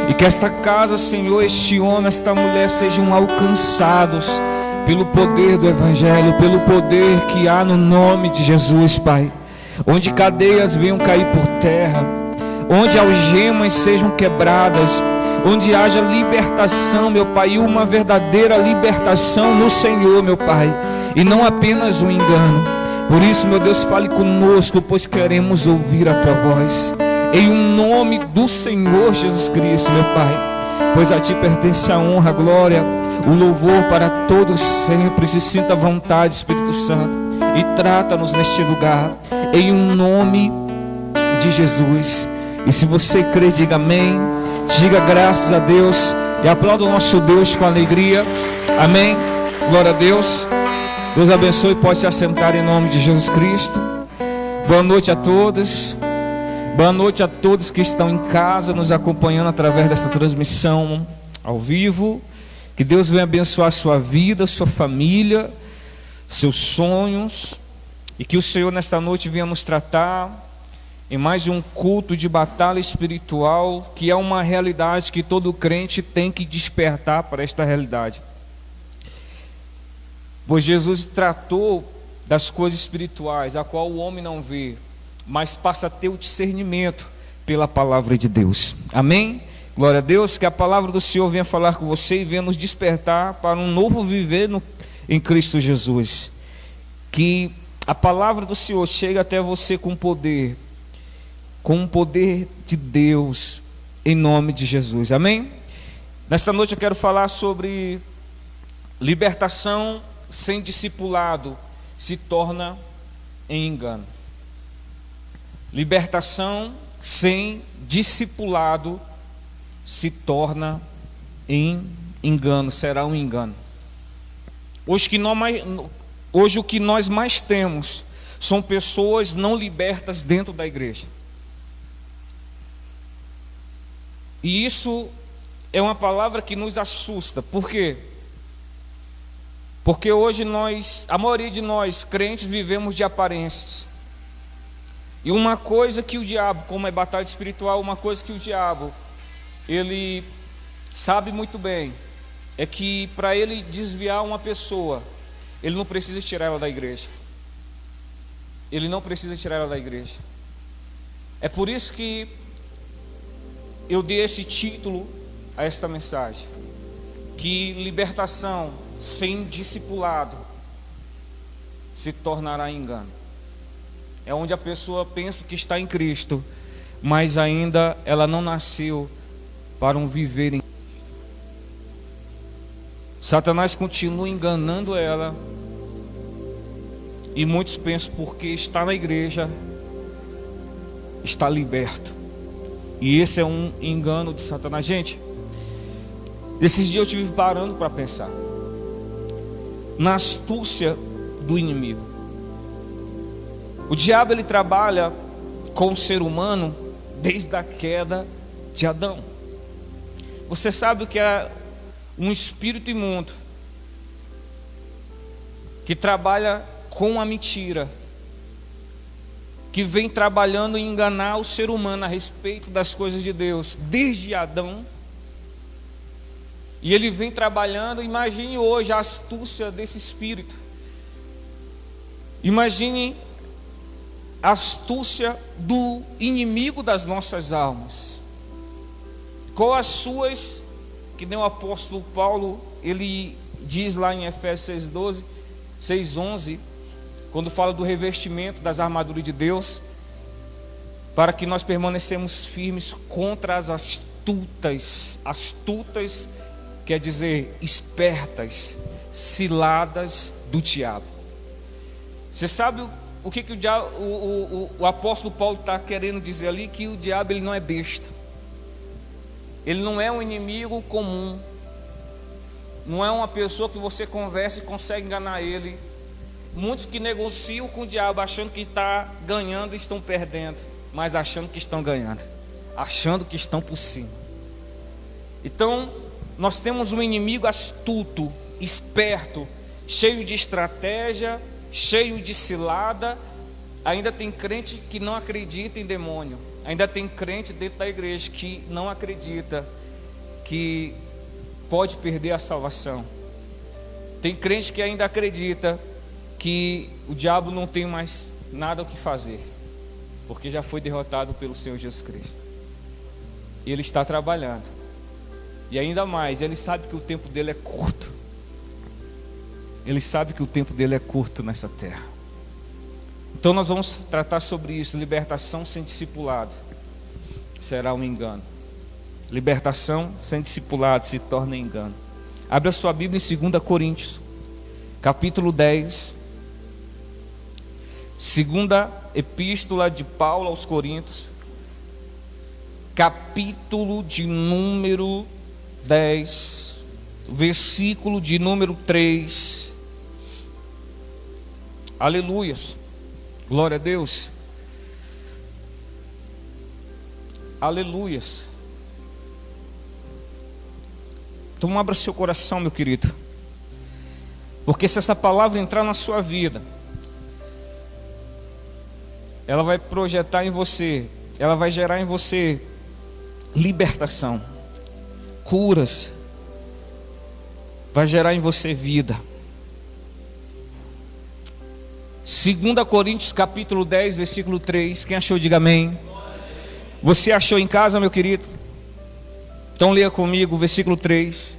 E que esta casa, Senhor, este homem, esta mulher sejam alcançados pelo poder do Evangelho, pelo poder que há no nome de Jesus, Pai. Onde cadeias venham cair por terra, onde algemas sejam quebradas, onde haja libertação, meu Pai, e uma verdadeira libertação no Senhor, meu Pai, e não apenas um engano. Por isso, meu Deus, fale conosco, pois queremos ouvir a Tua voz, em nome do Senhor Jesus Cristo, meu Pai, pois a Ti pertence a honra, a glória, o louvor para todos sempre. Se sinta à vontade, Espírito Santo, e trata-nos neste lugar, em nome de Jesus. E se você crê, diga amém, diga graças a Deus, e aplauda o nosso Deus com alegria. Amém, glória a Deus. Deus abençoe, pode se assentar em nome de Jesus Cristo. Boa noite a todos. Boa noite a todos que estão em casa nos acompanhando através dessa transmissão ao vivo. Que Deus venha abençoar a sua vida, sua família, seus sonhos, e que o Senhor nesta noite venha nos tratar em mais um culto de batalha espiritual, que é uma realidade que todo crente tem que despertar para esta realidade. Pois Jesus tratou das coisas espirituais, a qual o homem não vê, mas passa a ter o discernimento pela palavra de Deus. Amém? Glória a Deus, que a palavra do Senhor venha falar com você e venha nos despertar para um novo viver em Cristo Jesus. Que a palavra do Senhor chegue até você com poder de Deus, em nome de Jesus. Amém? Nesta noite eu quero falar sobre libertação sem discipulado se torna em engano. Libertação sem discipulado se torna em engano, será um engano. Hoje o que nós mais temos são pessoas não libertas dentro da igreja. E isso é uma palavra que nos assusta. Por quê? Porque hoje a maioria de nós, crentes, vivemos de aparências. E uma coisa que o diabo, como é batalha espiritual, uma coisa que o diabo, ele sabe muito bem, é que para ele desviar uma pessoa, ele não precisa tirar ela da igreja. Ele não precisa tirar ela da igreja. É por isso que eu dei esse título a esta mensagem, que libertação sem discipulado se tornará engano. É onde a pessoa pensa que está em Cristo, mas ainda ela não nasceu para um viver em Cristo. Satanás continua enganando ela, e muitos pensam porque está na igreja está liberto. E esse é um engano de Satanás. Gente, esses dias eu estive parando para pensar na astúcia do inimigo. O diabo, ele trabalha com o ser humano desde a queda de Adão. Você sabe o que é um espírito imundo que trabalha com a mentira, que vem trabalhando em enganar o ser humano a respeito das coisas de Deus desde Adão. E ele vem trabalhando. Imagine hoje a astúcia desse espírito. Imagine a astúcia do inimigo das nossas almas. Qual as suas, que nem o apóstolo Paulo, ele diz lá em Efésios 6:11, quando fala do revestimento das armaduras de Deus, para que nós permanecemos firmes contra as astutas quer dizer espertas, ciladas do diabo. Você sabe o que o apóstolo Paulo está querendo dizer ali? Que o diabo, ele não é besta. Ele não é um inimigo comum. Não é uma pessoa que você conversa e consegue enganar ele. Muitos que negociam com o diabo achando que está ganhando estão perdendo, mas achando que estão ganhando, achando que estão por cima. Então nós temos um inimigo astuto, esperto, cheio de estratégia, cheio de cilada. Ainda tem crente que não acredita em demônio. Ainda tem crente dentro da igreja que não acredita que pode perder a salvação. Tem crente que ainda acredita que o diabo não tem mais nada o que fazer, porque já foi derrotado pelo Senhor Jesus Cristo. E ele está trabalhando. E ainda mais, ele sabe que o tempo dele é curto. Ele sabe que o tempo dele é curto nessa terra. Então nós vamos tratar sobre isso. Libertação sem discipulado será um engano. Libertação sem discipulado se torna engano. Abre a sua Bíblia em 2 Coríntios, capítulo 10. Segunda epístola de Paulo aos Coríntios, capítulo de número 10, versículo de número 3. Aleluias, glória a Deus. Aleluias. Então abra seu coração, meu querido, porque se essa palavra entrar na sua vida, ela vai projetar em você, ela vai gerar em você libertação, curas, vai gerar em você vida. 2 Coríntios capítulo 10, versículo 3. Quem achou, diga amém. Você achou em casa, meu querido? Então leia comigo o versículo 3.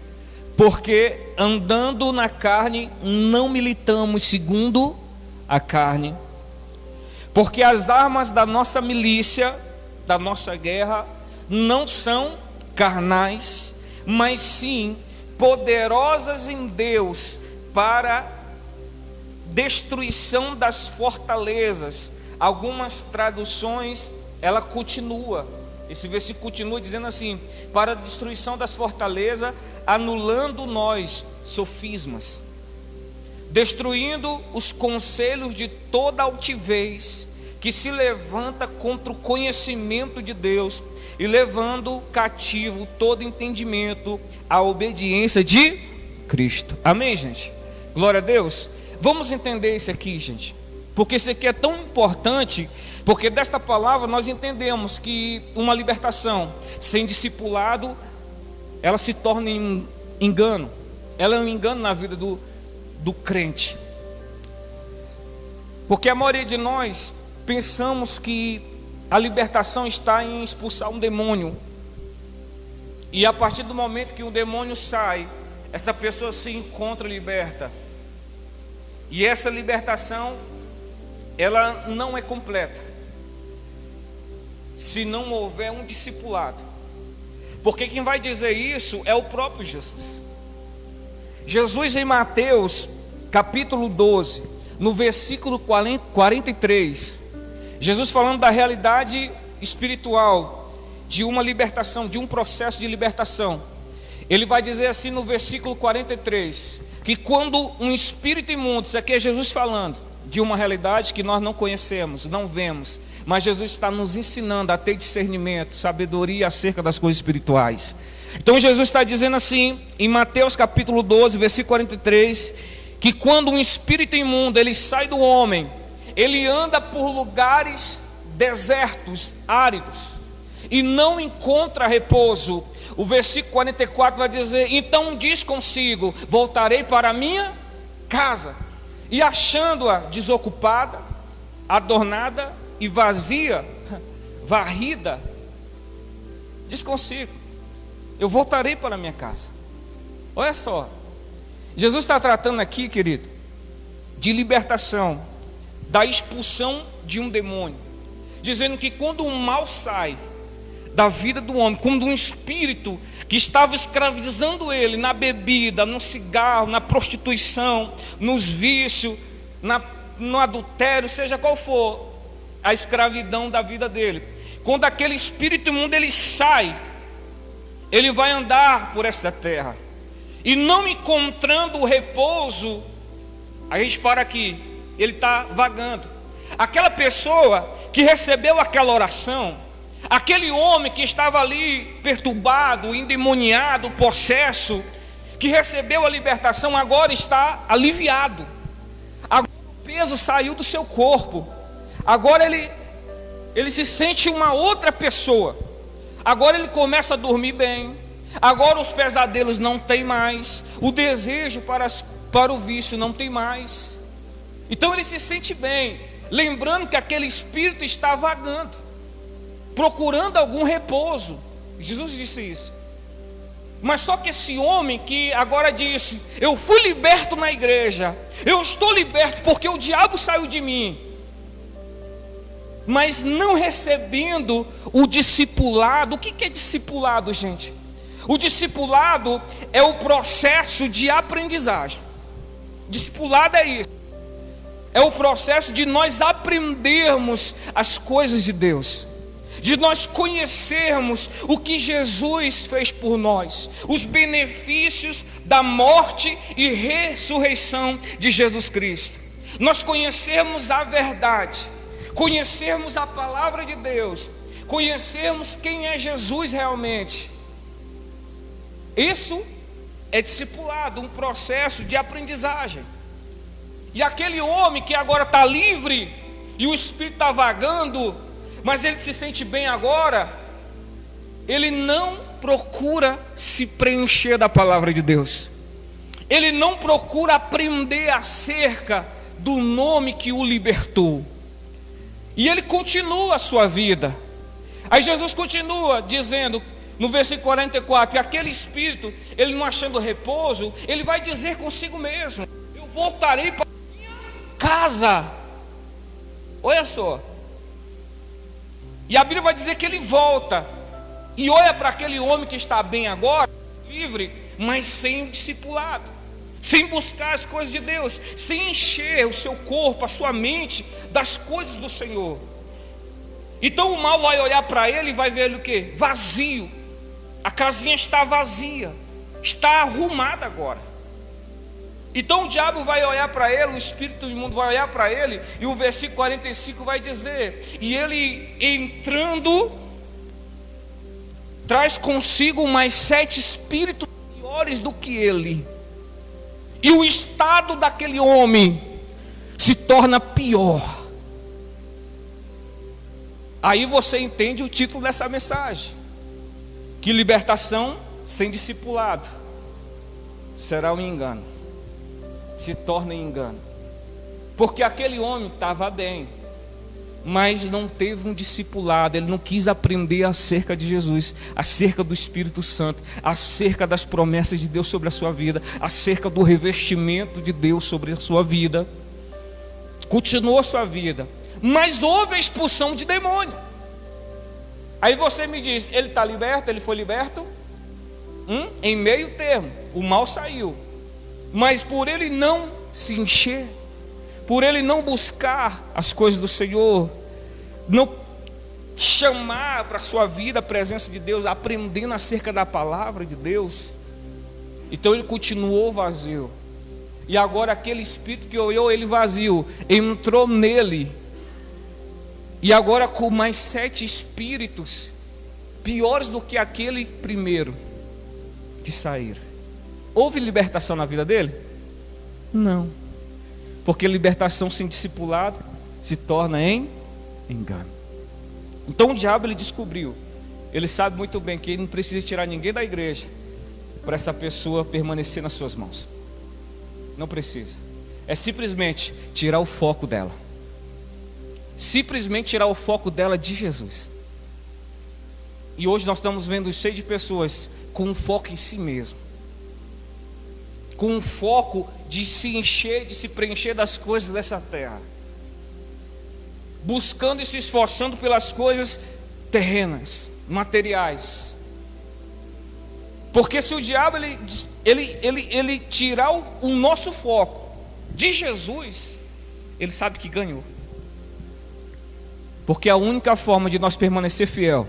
Porque andando na carne, não militamos segundo a carne. Porque as armas da nossa milícia, da nossa guerra, não são carnais, mas sim poderosas em Deus para destruição das fortalezas. Algumas traduções, ela continua, esse versículo continua dizendo assim: para a destruição das fortalezas, anulando nós sofismas, destruindo os conselhos de toda altivez que se levanta contra o conhecimento de Deus, e levando cativo todo entendimento à obediência de Cristo. Amém, gente? Glória a Deus. Vamos entender isso aqui, gente, porque isso aqui é tão importante, porque desta palavra nós entendemos que uma libertação sem discipulado, ela se torna engano. Ela é um engano na vida do crente, porque a maioria de nós pensamos que a libertação está em expulsar um demônio, e a partir do momento que o demônio sai, essa pessoa se encontra liberta. E essa libertação, ela não é completa se não houver um discipulado, porque quem vai dizer isso é o próprio Jesus. Jesus, em Mateus capítulo 12, no versículo 43, Jesus falando da realidade espiritual de uma libertação, de um processo de libertação, ele vai dizer assim no versículo 43, que quando um espírito imundo, isso aqui é Jesus falando de uma realidade que nós não conhecemos, não vemos, mas Jesus está nos ensinando a ter discernimento, sabedoria acerca das coisas espirituais. Então Jesus está dizendo assim, em Mateus capítulo 12, versículo 43, que quando um espírito imundo, ele sai do homem, ele anda por lugares desertos, áridos, e não encontra repouso. O versículo 44 vai dizer: então diz consigo, voltarei para a minha casa, e achando-a desocupada, adornada e vazia, varrida, diz consigo, eu voltarei para a minha casa. Olha só, Jesus está tratando aqui, querido, de libertação, da expulsão de um demônio, dizendo que quando o mal sai da vida do homem, quando um espírito que estava escravizando ele na bebida, no cigarro, na prostituição, nos vícios, no adultério, seja qual for a escravidão da vida dele, quando aquele espírito imundo ele sai, ele vai andar por essa terra, e não encontrando o repouso, a gente para aqui, ele está vagando. Aquela pessoa que recebeu aquela oração, aquele homem que estava ali perturbado, endemoniado, possesso, que recebeu a libertação, agora está aliviado. Agora o peso saiu do seu corpo. Agora ele se sente uma outra pessoa. Agora ele começa a dormir bem. Agora os pesadelos não tem mais, o desejo para o vício não tem mais. Então ele se sente bem, lembrando que aquele espírito está vagando, procurando algum repouso. Jesus disse isso. Mas só que esse homem que agora disse: eu fui liberto na igreja, eu estou liberto porque o diabo saiu de mim, mas não recebendo o discipulado. O que é discipulado, gente? O discipulado é o processo de aprendizagem. Discipulado é isso, é o processo de nós aprendermos as coisas de Deus, de nós conhecermos o que Jesus fez por nós, os benefícios da morte e ressurreição de Jesus Cristo. Nós conhecermos a verdade, conhecermos a palavra de Deus, conhecermos quem é Jesus realmente. Isso é discipulado, um processo de aprendizagem. E aquele homem que agora está livre e o espírito está vagando, mas ele se sente bem agora, ele não procura se preencher da palavra de Deus, ele não procura aprender acerca do nome que o libertou, e ele continua a sua vida. Aí Jesus continua dizendo no versículo 44, que aquele espírito, ele não achando repouso, ele vai dizer consigo mesmo: eu voltarei para minha casa. Olha só. E a Bíblia vai dizer que ele volta e olha para aquele homem que está bem agora, livre, mas sem discipulado, sem buscar as coisas de Deus, sem encher o seu corpo, a sua mente das coisas do Senhor. Então o mal vai olhar para ele e vai ver ele o quê? Vazio. A casinha está vazia, está arrumada agora. Então o diabo vai olhar para ele, o espírito imundo vai olhar para ele, e o versículo 45 vai dizer: e ele entrando, traz consigo mais 7 espíritos piores do que ele, e o estado daquele homem se torna pior. Aí você entende o título dessa mensagem: que libertação sem discipulado será um engano, se torna em engano. Porque aquele homem estava bem, mas não teve um discipulado, ele não quis aprender acerca de Jesus, acerca do Espírito Santo, acerca das promessas de Deus sobre a sua vida, acerca do revestimento de Deus sobre a sua vida. Continuou a sua vida, mas houve a expulsão de demônio. Aí você me diz: ele está liberto? Ele foi liberto? Em meio termo, o mal saiu, mas por ele não se encher, por ele não buscar as coisas do Senhor, não chamar para a sua vida a presença de Deus, aprendendo acerca da palavra de Deus, então ele continuou vazio. E agora aquele espírito que olhou ele vazio entrou nele, e agora com mais 7 espíritos piores do que aquele primeiro que saíram. Houve libertação na vida dele? Não, porque libertação sem discipulado se torna em engano. Então o diabo, ele descobriu, ele sabe muito bem que ele não precisa tirar ninguém da igreja para essa pessoa permanecer nas suas mãos. Não precisa, é simplesmente tirar o foco dela, simplesmente tirar o foco dela de Jesus. E hoje nós estamos vendo cheio de pessoas com um foco em si mesmo, com um foco de se encher, de se preencher das coisas dessa terra, buscando e se esforçando pelas coisas terrenas, materiais. Porque se o diabo ele tirar o nosso foco de Jesus, ele sabe que ganhou. Porque a única forma de nós permanecer fiel,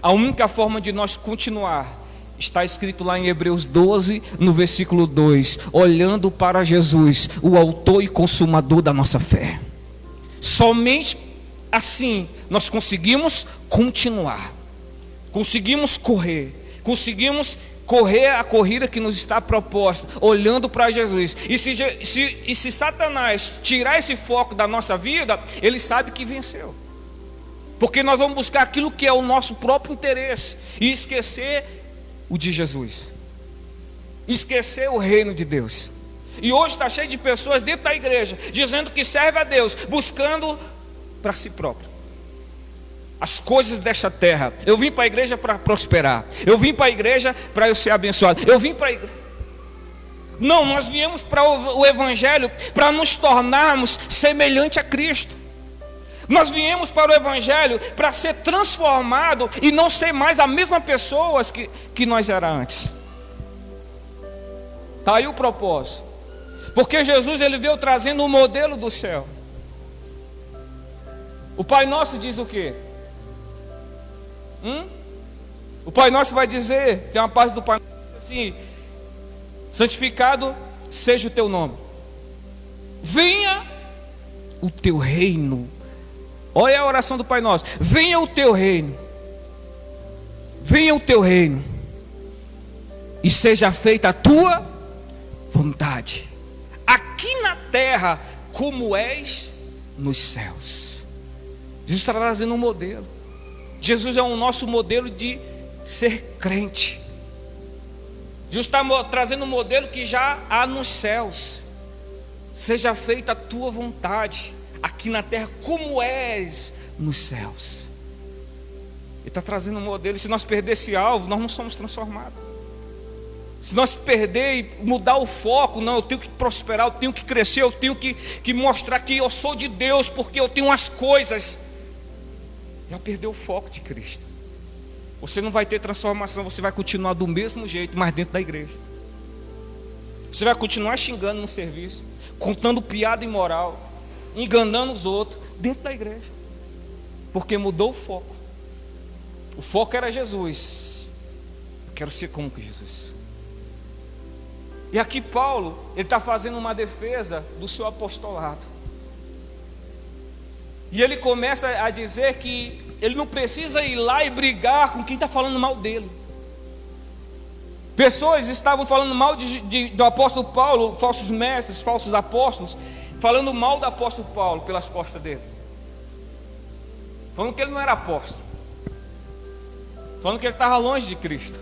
a única forma de nós continuar, está escrito lá em Hebreus 12, no versículo 2: olhando para Jesus, o autor e consumador da nossa fé. Somente assim nós conseguimos continuar, conseguimos correr a corrida que nos está proposta, olhando para Jesus. E se Satanás tirar esse foco da nossa vida, ele sabe que venceu. Porque nós vamos buscar aquilo que é o nosso próprio interesse e esquecer o de Jesus. Esqueceu o reino de Deus. E hoje está cheio de pessoas dentro da igreja dizendo que serve a Deus, buscando para si próprio as coisas desta terra. Eu vim para a igreja para prosperar. Eu vim para a igreja para eu ser abençoado. Eu vim para a igreja. Não, nós viemos para o Evangelho para nos tornarmos semelhante a Cristo. Nós viemos para o Evangelho para ser transformado e não ser mais a mesma pessoa que nós era antes. Está aí o propósito. Porque Jesus, ele veio trazendo um modelo do céu. O Pai Nosso diz o quê? O Pai Nosso vai dizer, tem uma parte do Pai Nosso assim: santificado seja o teu nome, venha o teu reino. Olha a oração do Pai Nosso: venha o teu reino, venha o teu reino, e seja feita a tua vontade, aqui na terra como és nos céus. Jesus está trazendo um modelo. Jesus é o nosso modelo de ser crente. Jesus está trazendo um modelo que já há nos céus. Seja feita a tua vontade, aqui na terra como és nos céus. Ele está trazendo um modelo. Se nós perder esse alvo, nós não somos transformados. Se nós perder e mudar o foco, não, eu tenho que prosperar, eu tenho que crescer, eu tenho que mostrar que eu sou de Deus, porque eu tenho as coisas. Já perdeu o foco de Cristo. Você não vai ter transformação, você vai continuar do mesmo jeito, mas dentro da igreja. Você vai continuar xingando no serviço, contando piada imoral, enganando os outros, dentro da igreja. Porque mudou o foco. O foco era Jesus. Eu quero ser como que Jesus. E aqui Paulo, ele está fazendo uma defesa do seu apostolado. E ele começa a dizer que ele não precisa ir lá e brigar com quem está falando mal dele. Pessoas estavam falando mal do apóstolo Paulo, falsos mestres, falsos apóstolos, falando mal do apóstolo Paulo pelas costas dele. Falando que ele não era apóstolo. Falando que ele estava longe de Cristo.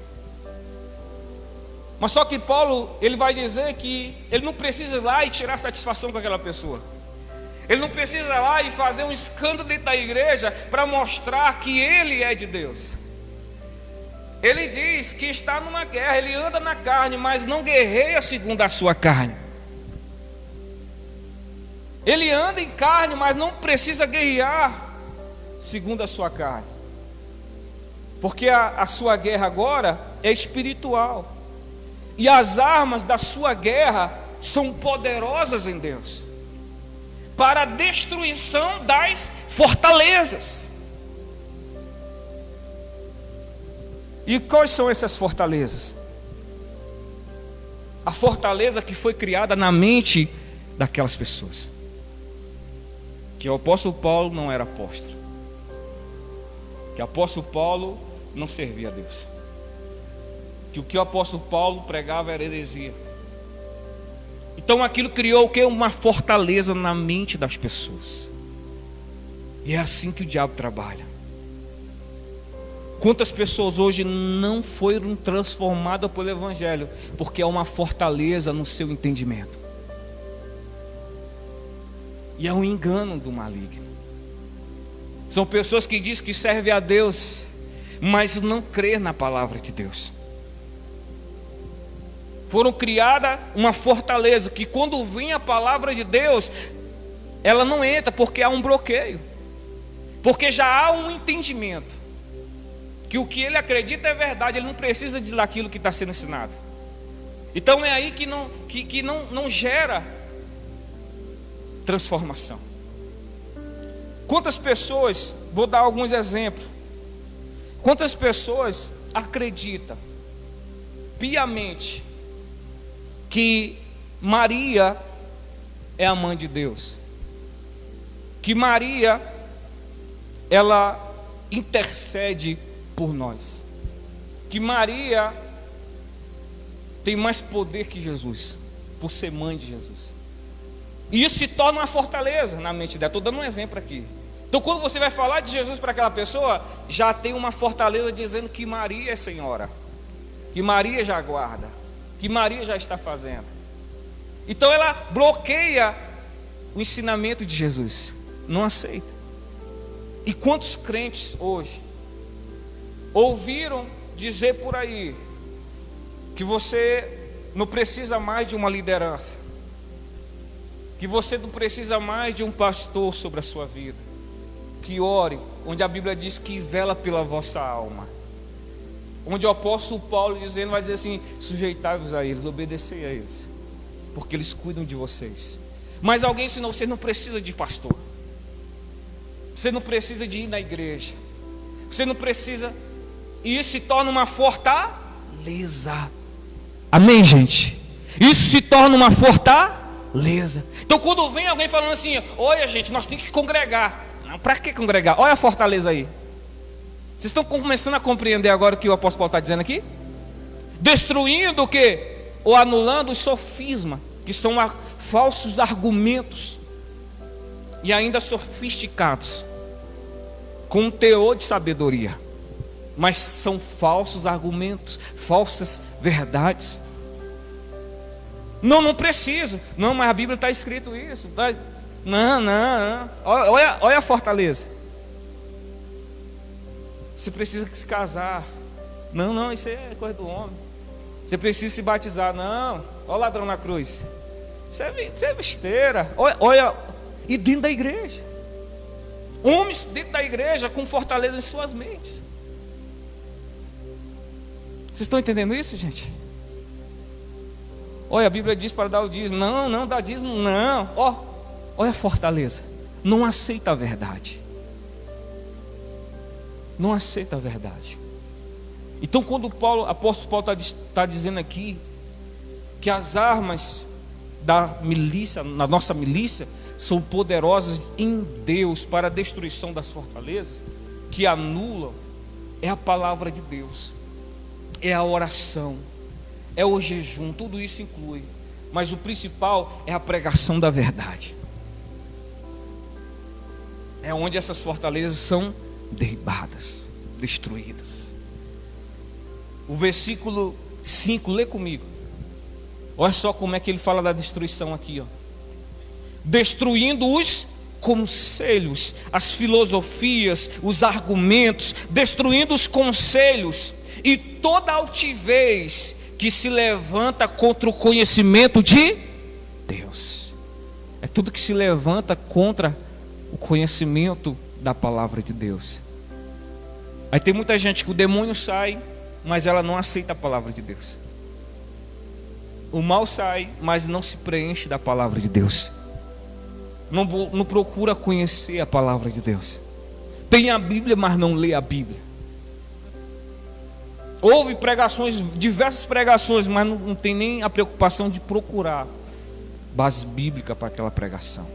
Mas só que Paulo, ele vai dizer que ele não precisa ir lá e tirar satisfação com aquela pessoa. Ele não precisa ir lá e fazer um escândalo dentro da igreja para mostrar que ele é de Deus. Ele diz que está numa guerra, ele anda na carne, mas não guerreia segundo a sua carne. Ele anda em carne, mas não precisa guerrear segundo a sua carne. Porque a sua guerra agora é espiritual. E as armas da sua guerra são poderosas em Deus para a destruição das fortalezas. E quais são essas fortalezas? A fortaleza que foi criada na mente daquelas pessoas. Que o apóstolo Paulo não era apóstolo. Que o apóstolo Paulo não servia a Deus. Que o que o apóstolo Paulo pregava era heresia. Então aquilo criou o que? Uma fortaleza na mente das pessoas. E é assim que o diabo trabalha. Quantas pessoas hoje não foram transformadas pelo Evangelho? Porque há uma fortaleza no seu entendimento. E é um engano do maligno. São pessoas que dizem que servem a Deus, mas não crê na palavra de Deus. Foram criada uma fortaleza que quando vem a palavra de Deus, ela não entra porque há um bloqueio. Porque já há um entendimento que o que ele acredita é verdade, ele não precisa daquilo que está sendo ensinado. Então é aí que não gera transformação. Quantas pessoas, vou dar alguns exemplos, quantas pessoas acreditam piamente que Maria é a mãe de Deus, que Maria ela intercede por nós, que Maria tem mais poder que Jesus, por ser mãe de Jesus. E isso se torna uma fortaleza na mente dela. Estou dando um exemplo aqui. Então quando você vai falar de Jesus para aquela pessoa, já tem uma fortaleza dizendo que Maria é Senhora. que Maria já guarda, que Maria já está fazendo. Então ela bloqueia o ensinamento de Jesus, não aceita. E quantos crentes hoje ouviram dizer por aí que você não precisa mais de uma liderança, que você não precisa mais de um pastor sobre a sua vida, que ore, onde a Bíblia diz que vela pela vossa alma, onde o apóstolo Paulo dizendo, vai dizer assim: sujeitai-vos a eles, obedecei a eles, porque eles cuidam de vocês. Mas alguém ensinou: você não precisa de pastor, você não precisa de ir na igreja, você não precisa, e isso se torna uma fortaleza. Amém, gente? Isso se torna uma fortaleza. Então quando vem alguém falando assim: olha gente, nós temos que congregar. Para que congregar? Olha a fortaleza aí. Vocês estão começando a compreender agora o que o apóstolo Paulo está dizendo aqui? Destruindo o que? Ou anulando os sofismas, que são falsos argumentos, e ainda sofisticados, com um teor de sabedoria, mas são falsos argumentos, falsas verdades. Não preciso. Não, mas a Bíblia está escrito isso. Não. Olha a fortaleza. Você precisa se casar. Não, isso é coisa do homem. Você precisa se batizar. Não, olha o ladrão na cruz. Isso é besteira. Olha, e dentro da igreja, homens dentro da igreja com fortaleza em suas mentes. Vocês estão entendendo isso, gente? Olha, a Bíblia diz para dar o dízimo. Não, dá dízimo não. Olha a fortaleza. Não aceita a verdade. Não aceita a verdade. Então quando o apóstolo Paulo está dizendo aqui que as armas da milícia, na nossa milícia, são poderosas em Deus para a destruição das fortalezas, que anulam, é a palavra de Deus, é a oração, é o jejum, tudo isso inclui. Mas o principal é a pregação da verdade. É onde essas fortalezas são derribadas, destruídas. O versículo 5, lê comigo. Olha só como é que ele fala da destruição aqui, ó. Destruindo os conselhos, as filosofias, os argumentos, destruindo os conselhos e toda altivez que se levanta contra o conhecimento de Deus. É tudo que se levanta contra o conhecimento da palavra de Deus. Aí tem muita gente que o demônio sai, mas ela não aceita a palavra de Deus. O mal sai, mas não se preenche da palavra de Deus. Não procura conhecer a palavra de Deus. Tem a Bíblia, mas não lê a Bíblia. Houve pregações, diversas pregações, mas não tem nem a preocupação de procurar base bíblica para aquela pregação.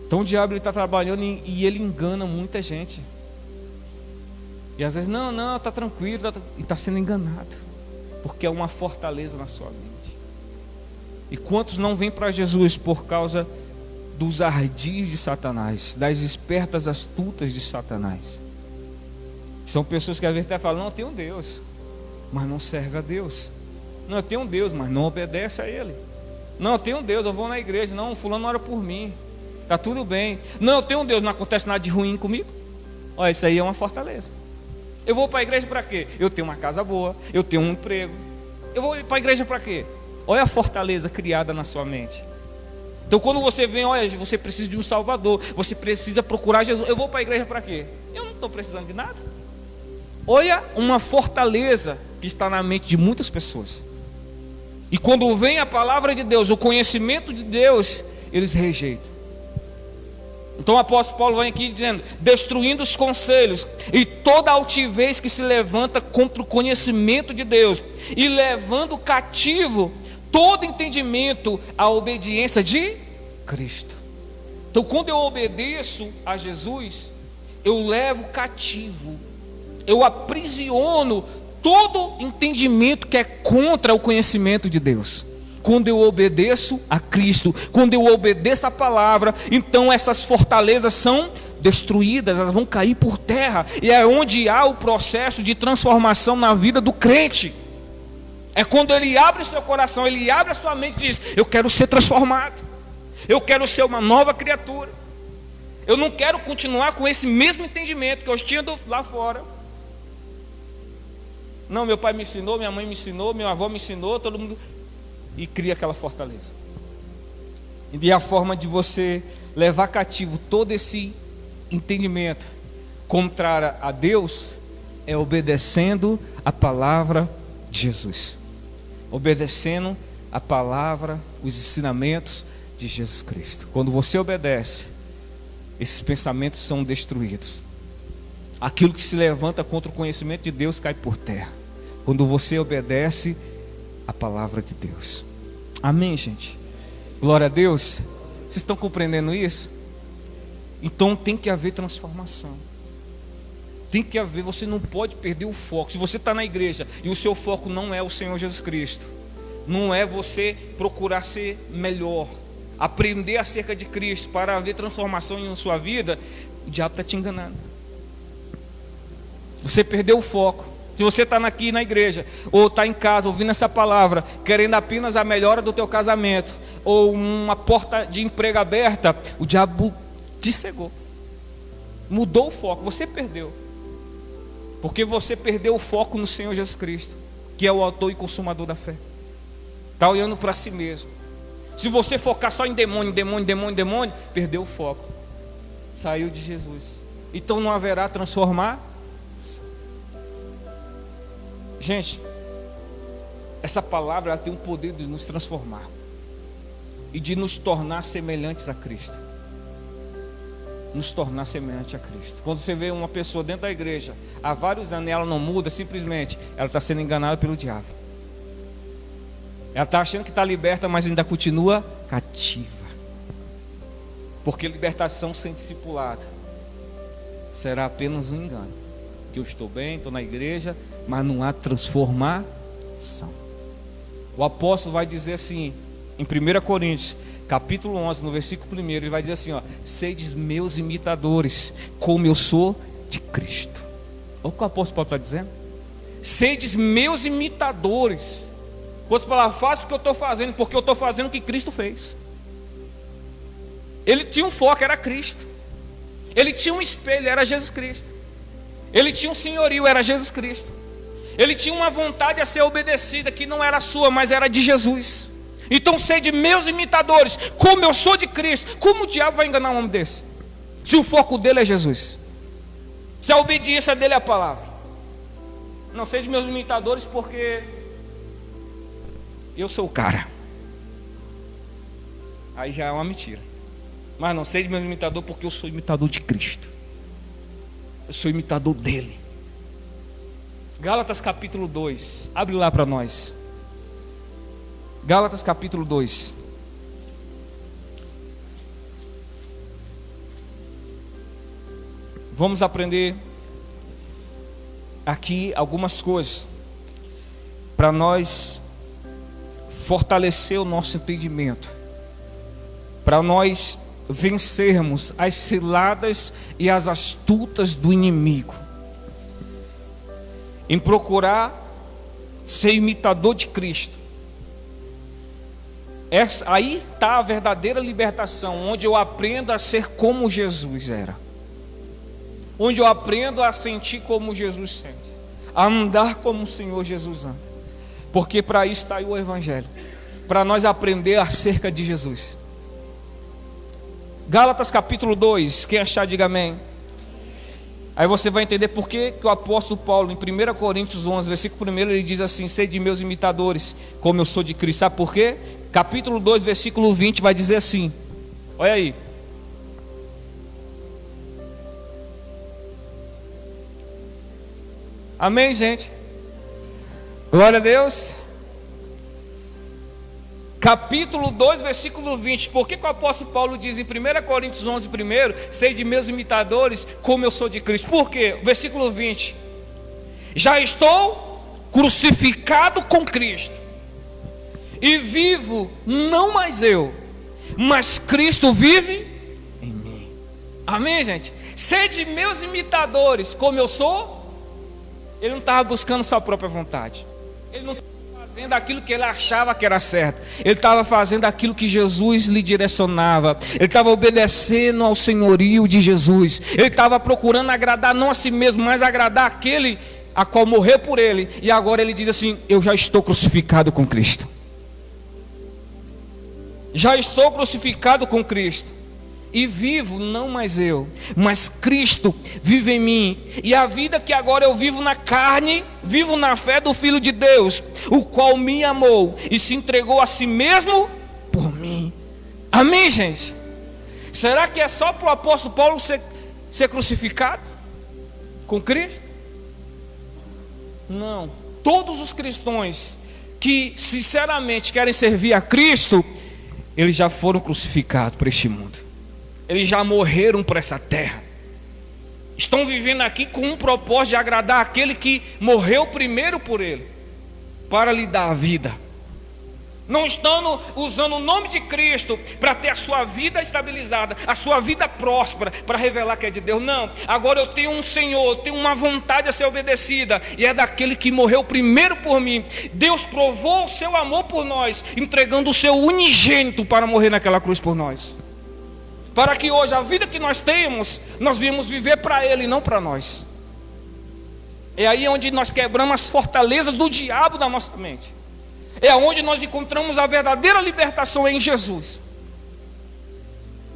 Então o diabo está trabalhando e ele engana muita gente. E às vezes, não, está tranquilo, e está sendo enganado, porque é uma fortaleza na sua mente. E quantos não vêm para Jesus por causa dos ardis de Satanás, das espertas astutas de Satanás? São pessoas que às vezes até falam: não, eu tenho um Deus, mas não serve a Deus. Não, eu tenho um Deus, mas não obedece a Ele. Não, eu tenho um Deus, eu vou na igreja. Não, fulano ora por mim, está tudo bem. Não, eu tenho um Deus, não acontece nada de ruim comigo. Olha, isso aí é uma fortaleza. Eu vou para a igreja para quê? Eu tenho uma casa boa, eu tenho um emprego. Eu vou para a igreja para quê? Olha a fortaleza criada na sua mente. Então quando você vem, olha, você precisa de um Salvador, você precisa procurar Jesus. Eu vou para a igreja para quê? Eu não estou precisando de nada. Olha uma fortaleza que está na mente de muitas pessoas. E quando vem a palavra de Deus, o conhecimento de Deus, eles rejeitam. Então o apóstolo Paulo vem aqui dizendo: destruindo os conselhos e toda altivez que se levanta contra o conhecimento de Deus, e levando cativo todo entendimento à obediência de Cristo. Então quando eu obedeço a Jesus, eu levo cativo, eu aprisiono todo entendimento que é contra o conhecimento de Deus. Quando eu obedeço a Cristo, quando eu obedeço a palavra, então essas fortalezas são destruídas, elas vão cair por terra. E é onde há o processo de transformação na vida do crente. É quando ele abre o seu coração, ele abre a sua mente e diz: eu quero ser transformado, eu quero ser uma nova criatura. Eu não quero continuar com esse mesmo entendimento que eu tinha lá fora. Não, meu pai me ensinou, minha mãe me ensinou, minha avó me ensinou, todo mundo. E cria aquela fortaleza. E a forma de você levar cativo todo esse entendimento contrário a Deus é obedecendo a palavra de Jesus. Obedecendo a palavra, os ensinamentos de Jesus Cristo. Quando você obedece, esses pensamentos são destruídos. Aquilo que se levanta contra o conhecimento de Deus cai por terra. Quando você obedece a palavra de Deus. Amém, gente? Glória a Deus. Vocês estão compreendendo isso? Então tem que haver transformação. Tem que haver, você não pode perder o foco. Se você está na igreja e o seu foco não é o Senhor Jesus Cristo, não é você procurar ser melhor, aprender acerca de Cristo para haver transformação em sua vida, o diabo está te enganando. Você perdeu o foco. Se você está aqui na igreja, ou está em casa ouvindo essa palavra, querendo apenas a melhora do teu casamento, ou uma porta de emprego aberta, o diabo te cegou, mudou o foco, você perdeu, porque você perdeu o foco no Senhor Jesus Cristo, que é o autor e consumador da fé. Está olhando para si mesmo. Se você focar só em demônio, perdeu o foco, saiu de Jesus. Então não haverá transformação. Gente, essa palavra ela tem o poder de nos transformar e de nos tornar semelhantes a Cristo. Nos tornar semelhante a Cristo. Quando você vê uma pessoa dentro da igreja há vários anos e ela não muda, simplesmente ela está sendo enganada pelo diabo. Ela está achando que está liberta, mas ainda continua cativa. Porque libertação sem discipulado será apenas um engano. Que eu estou bem, estou na igreja, mas não há transformação. O apóstolo vai dizer assim, em 1 Coríntios, capítulo 11, no versículo 1, ele vai dizer assim, ó: sedes meus imitadores, como eu sou de Cristo. Olha o que o apóstolo Paulo está dizendo. Sedes meus imitadores. Outras palavras, faça o que eu estou fazendo, porque eu estou fazendo o que Cristo fez. Ele tinha um foco, era Cristo. Ele tinha um espelho, era Jesus Cristo. Ele tinha um senhorio, era Jesus Cristo. Ele tinha uma vontade a ser obedecida, que não era sua, mas era de Jesus. Então sede meus imitadores, como eu sou de Cristo. Como o diabo vai enganar um homem desse? Se o foco dele é Jesus, se a obediência dele é a palavra. Não sede meus imitadores porque eu sou o cara. Aí já é uma mentira. Mas não sede meus imitadores porque eu sou imitador de Cristo. Eu sou imitador dele. Gálatas capítulo 2. Abre lá para nós. Gálatas capítulo 2. Vamos aprender aqui algumas coisas para nós fortalecer o nosso entendimento, para nós vencermos as ciladas e as astutas do inimigo, em procurar ser imitador de Cristo. Aí está a verdadeira libertação, onde eu aprendo a ser como Jesus era, onde eu aprendo a sentir como Jesus sente, a andar como o Senhor Jesus anda, porque para isso está aí o Evangelho, para nós aprender acerca de Jesus. Gálatas capítulo 2, quem achar diga amém. Aí você vai entender por que o apóstolo Paulo em 1 Coríntios 11, versículo 1, ele diz assim: sede meus imitadores, como eu sou de Cristo. Sabe por quê? Capítulo 2, versículo 20 vai dizer assim, olha aí: amém, gente? Glória a Deus. Capítulo 2, versículo 20. Por que o apóstolo Paulo diz em 1 Coríntios 11, primeiro: sede meus imitadores, como eu sou de Cristo? Por quê? Versículo 20: já estou crucificado com Cristo, e vivo não mais eu, mas Cristo vive em mim. Amém, gente? Sede meus imitadores, como eu sou. Ele não estava buscando sua própria vontade. Ele não estava fazendo aquilo que ele achava que era certo. Ele estava fazendo aquilo que Jesus lhe direcionava. Ele estava obedecendo ao senhorio de Jesus. Ele estava procurando agradar não a si mesmo, mas agradar aquele a qual morreu por ele. E agora ele diz assim: eu já estou crucificado com Cristo. Já estou crucificado com Cristo. E vivo, não mais eu, mas Cristo vive em mim. E a vida que agora eu vivo na carne, vivo na fé do Filho de Deus, o qual me amou e se entregou a si mesmo por mim. Amém, gente? Será que é só para o apóstolo Paulo ser crucificado com Cristo? Não. Todos os cristãos que sinceramente querem servir a Cristo, eles já foram crucificados por este mundo. Eles já morreram por essa terra. Estão vivendo aqui com um propósito de agradar aquele que morreu primeiro por ele, para lhe dar a vida. Não estão usando o nome de Cristo para ter a sua vida estabilizada, a sua vida próspera, para revelar que é de Deus. Não, agora eu tenho um Senhor, eu tenho uma vontade a ser obedecida, e é daquele que morreu primeiro por mim. Deus provou o seu amor por nós, entregando o seu unigênito para morrer naquela cruz por nós. Para que hoje a vida que nós temos, nós viemos viver para Ele e não para nós. É aí onde nós quebramos as fortalezas do diabo da nossa mente. É onde nós encontramos a verdadeira libertação, é em Jesus.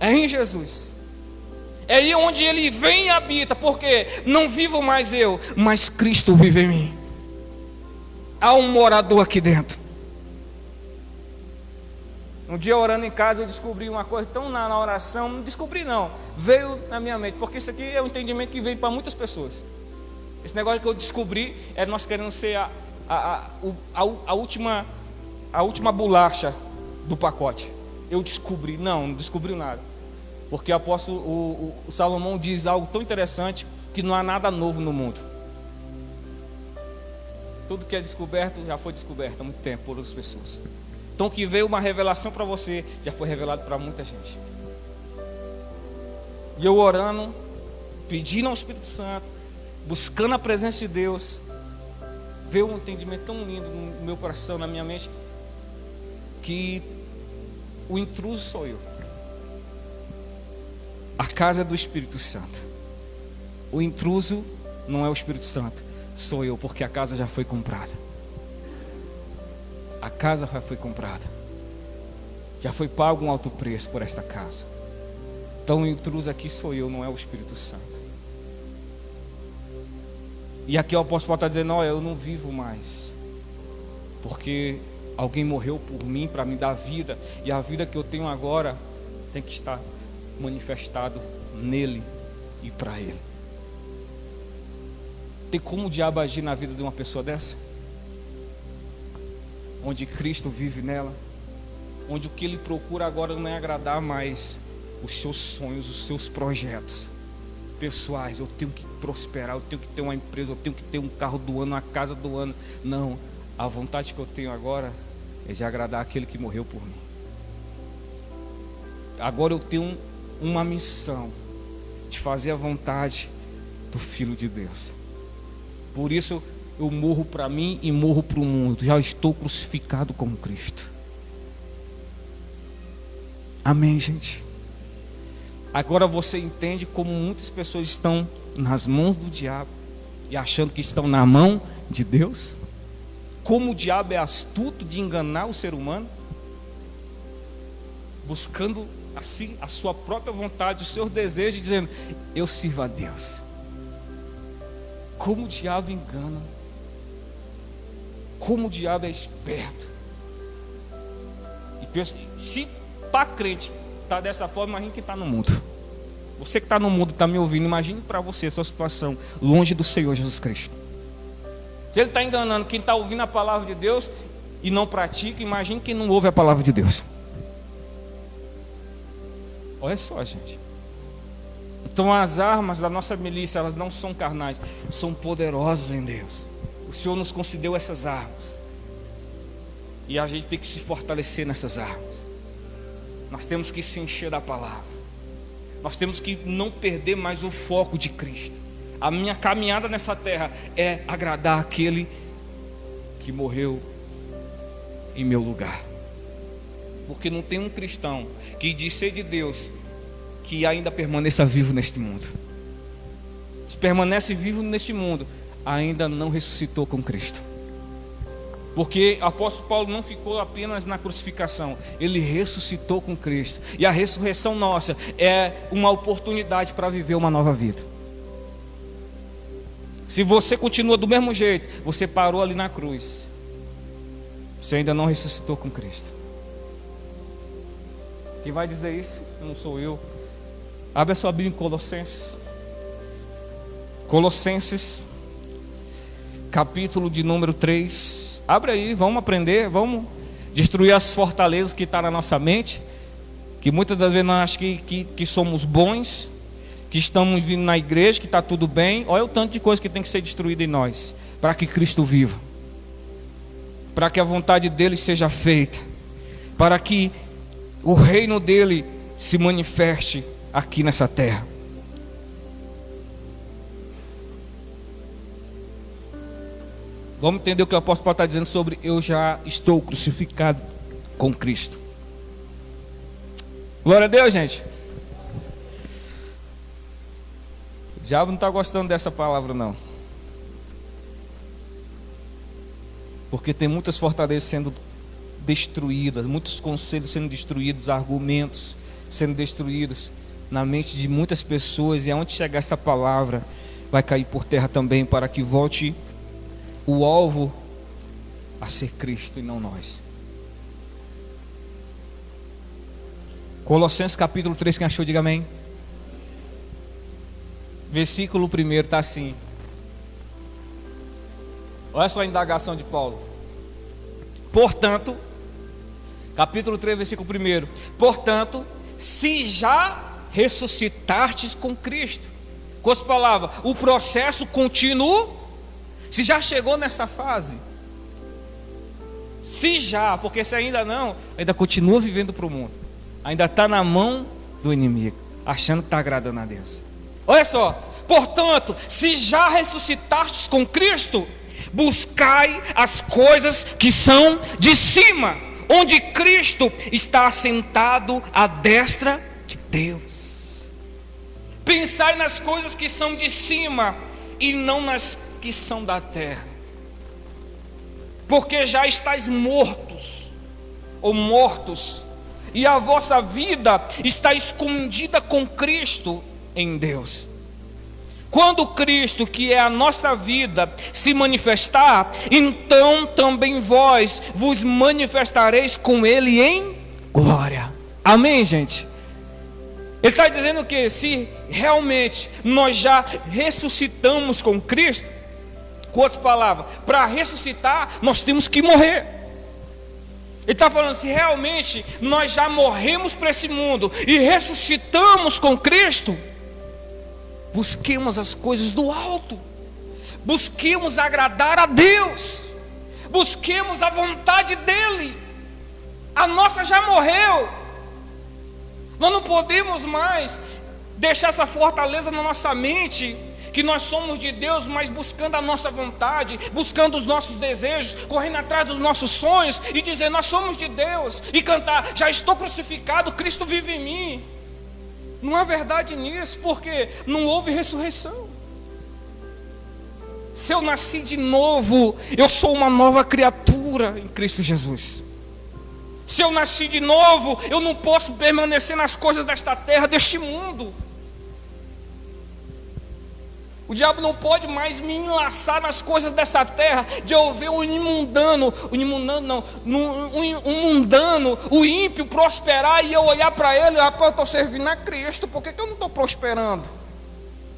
É em Jesus. É aí onde Ele vem e habita, porque não vivo mais eu, mas Cristo vive em mim. Há um morador aqui dentro. Um dia orando em casa eu descobri uma coisa tão na oração, não descobri não, veio na minha mente, porque isso aqui é um entendimento que veio para muitas pessoas. Esse negócio que eu descobri é nós querendo ser a última bolacha do pacote. Eu descobri, não descobri nada, porque o apóstolo o Salomão diz algo tão interessante, que não há nada novo no mundo. Tudo que é descoberto já foi descoberto há muito tempo por outras pessoas. Então que veio uma revelação para você, já foi revelado para muita gente. E eu orando, pedindo ao Espírito Santo, buscando a presença de Deus, veio um entendimento tão lindo no meu coração, na minha mente, que o intruso sou eu. A casa é do Espírito Santo. O intruso não é o Espírito Santo, sou eu, porque a casa já foi comprada. A casa já foi comprada. Já foi pago um alto preço por esta casa. Então o intruso aqui sou eu, não é o Espírito Santo. E aqui o apóstolo está dizendo: olha, eu não vivo mais, porque alguém morreu por mim para me dar vida. E a vida que eu tenho agora tem que estar manifestado nele e para ele. Tem como o diabo agir na vida de uma pessoa dessa? Onde Cristo vive nela, onde o que ele procura agora não é agradar mais os seus sonhos, os seus projetos pessoais. Eu tenho que prosperar, eu tenho que ter uma empresa, eu tenho que ter um carro do ano, uma casa do ano. Não, a vontade que eu tenho agora é de agradar aquele que morreu por mim. Agora eu tenho uma missão de fazer a vontade do Filho de Deus. Por isso eu morro para mim e morro para o mundo. Já estou crucificado com Cristo. Amém, gente? Agora você entende como muitas pessoas estão nas mãos do diabo e achando que estão na mão de Deus? Como o diabo é astuto de enganar o ser humano, buscando assim a sua própria vontade, os seus desejos, dizendo: eu sirvo a Deus. Como o diabo engana, como o diabo é esperto. E se para crente está dessa forma, imagine quem está no mundo. Você que está no mundo, está me ouvindo, imagine para você a sua situação longe do Senhor Jesus Cristo. Se ele está enganando quem está ouvindo a palavra de Deus e não pratica, imagine quem não ouve a palavra de Deus. Olha só, gente. Então as armas da nossa milícia, elas não são carnais, são poderosas em Deus. O Senhor nos concedeu essas armas, e a gente tem que se fortalecer nessas armas. Nós temos que se encher da palavra. Nós temos que não perder mais o foco de Cristo. A minha caminhada nessa terra é agradar aquele que morreu em meu lugar. Porque não tem um cristão que diz ser de Deus que ainda permaneça vivo neste mundo. Se permanece vivo neste mundo, ainda não ressuscitou com Cristo. Porque o apóstolo Paulo não ficou apenas na crucificação, ele ressuscitou com Cristo. E a ressurreição nossa é uma oportunidade para viver uma nova vida. Se você continua do mesmo jeito, você parou ali na cruz, você ainda não ressuscitou com Cristo. Quem vai dizer isso? Não sou eu. Abre a sua Bíblia em Colossenses. Colossenses, capítulo de número 3. Abre aí, vamos aprender, vamos destruir as fortalezas que estão na nossa mente, que muitas das vezes nós achamos que somos bons, que estamos vindo na igreja, que está tudo bem. Olha o tanto de coisa que tem que ser destruída em nós, para que Cristo viva, para que a vontade dele seja feita, para que o reino dele se manifeste aqui nessa terra. Vamos entender o que o apóstolo Paulo está dizendo sobre eu já estou crucificado com Cristo. Glória a Deus, gente. O diabo não está gostando dessa palavra, não. Porque tem muitas fortalezas sendo destruídas, muitos conselhos sendo destruídos, argumentos sendo destruídos na mente de muitas pessoas. E aonde chegar essa palavra vai cair por terra também, para que volte o alvo a ser Cristo e não nós. Colossenses capítulo 3, quem achou, diga amém. Versículo 1 está assim. Olha só a indagação de Paulo. Portanto, capítulo 3, versículo 1. Portanto, se já ressuscitastes com Cristo. Com as palavras, o processo continua. Se já chegou nessa fase, se já, porque se ainda não, ainda continua vivendo para o mundo, ainda está na mão do inimigo, achando que está agradando a Deus. Olha só, portanto, se já ressuscitastes com Cristo, buscai as coisas que são de cima, onde Cristo está assentado à destra de Deus. Pensai nas coisas que são de cima e não nas que são da terra, porque já estáis mortos, ou mortos, e a vossa vida está escondida com Cristo em Deus. Quando Cristo, que é a nossa vida, se manifestar, então também vós vos manifestareis com Ele em glória. Amém, gente? Ele está dizendo que se realmente nós já ressuscitamos com Cristo, com outras palavras, para ressuscitar nós temos que morrer. Ele está falando, se realmente nós já morremos para esse mundo e ressuscitamos com Cristo, busquemos as coisas do alto, busquemos agradar a Deus, busquemos a vontade dEle. A nossa já morreu. Nós não podemos mais deixar essa fortaleza na nossa mente, que nós somos de Deus, mas buscando a nossa vontade, buscando os nossos desejos, correndo atrás dos nossos sonhos e dizer nós somos de Deus, e cantar já estou crucificado, Cristo vive em mim. Não há verdade nisso, porque não houve ressurreição. Se eu nasci de novo, eu sou uma nova criatura em Cristo Jesus. Se eu nasci de novo, eu não posso permanecer nas coisas desta terra, deste mundo. O diabo não pode mais me enlaçar nas coisas dessa terra, de eu ver o mundano, o ímpio prosperar e eu olhar para ele, rapaz, eu estou servindo a Cristo, por que eu não estou prosperando?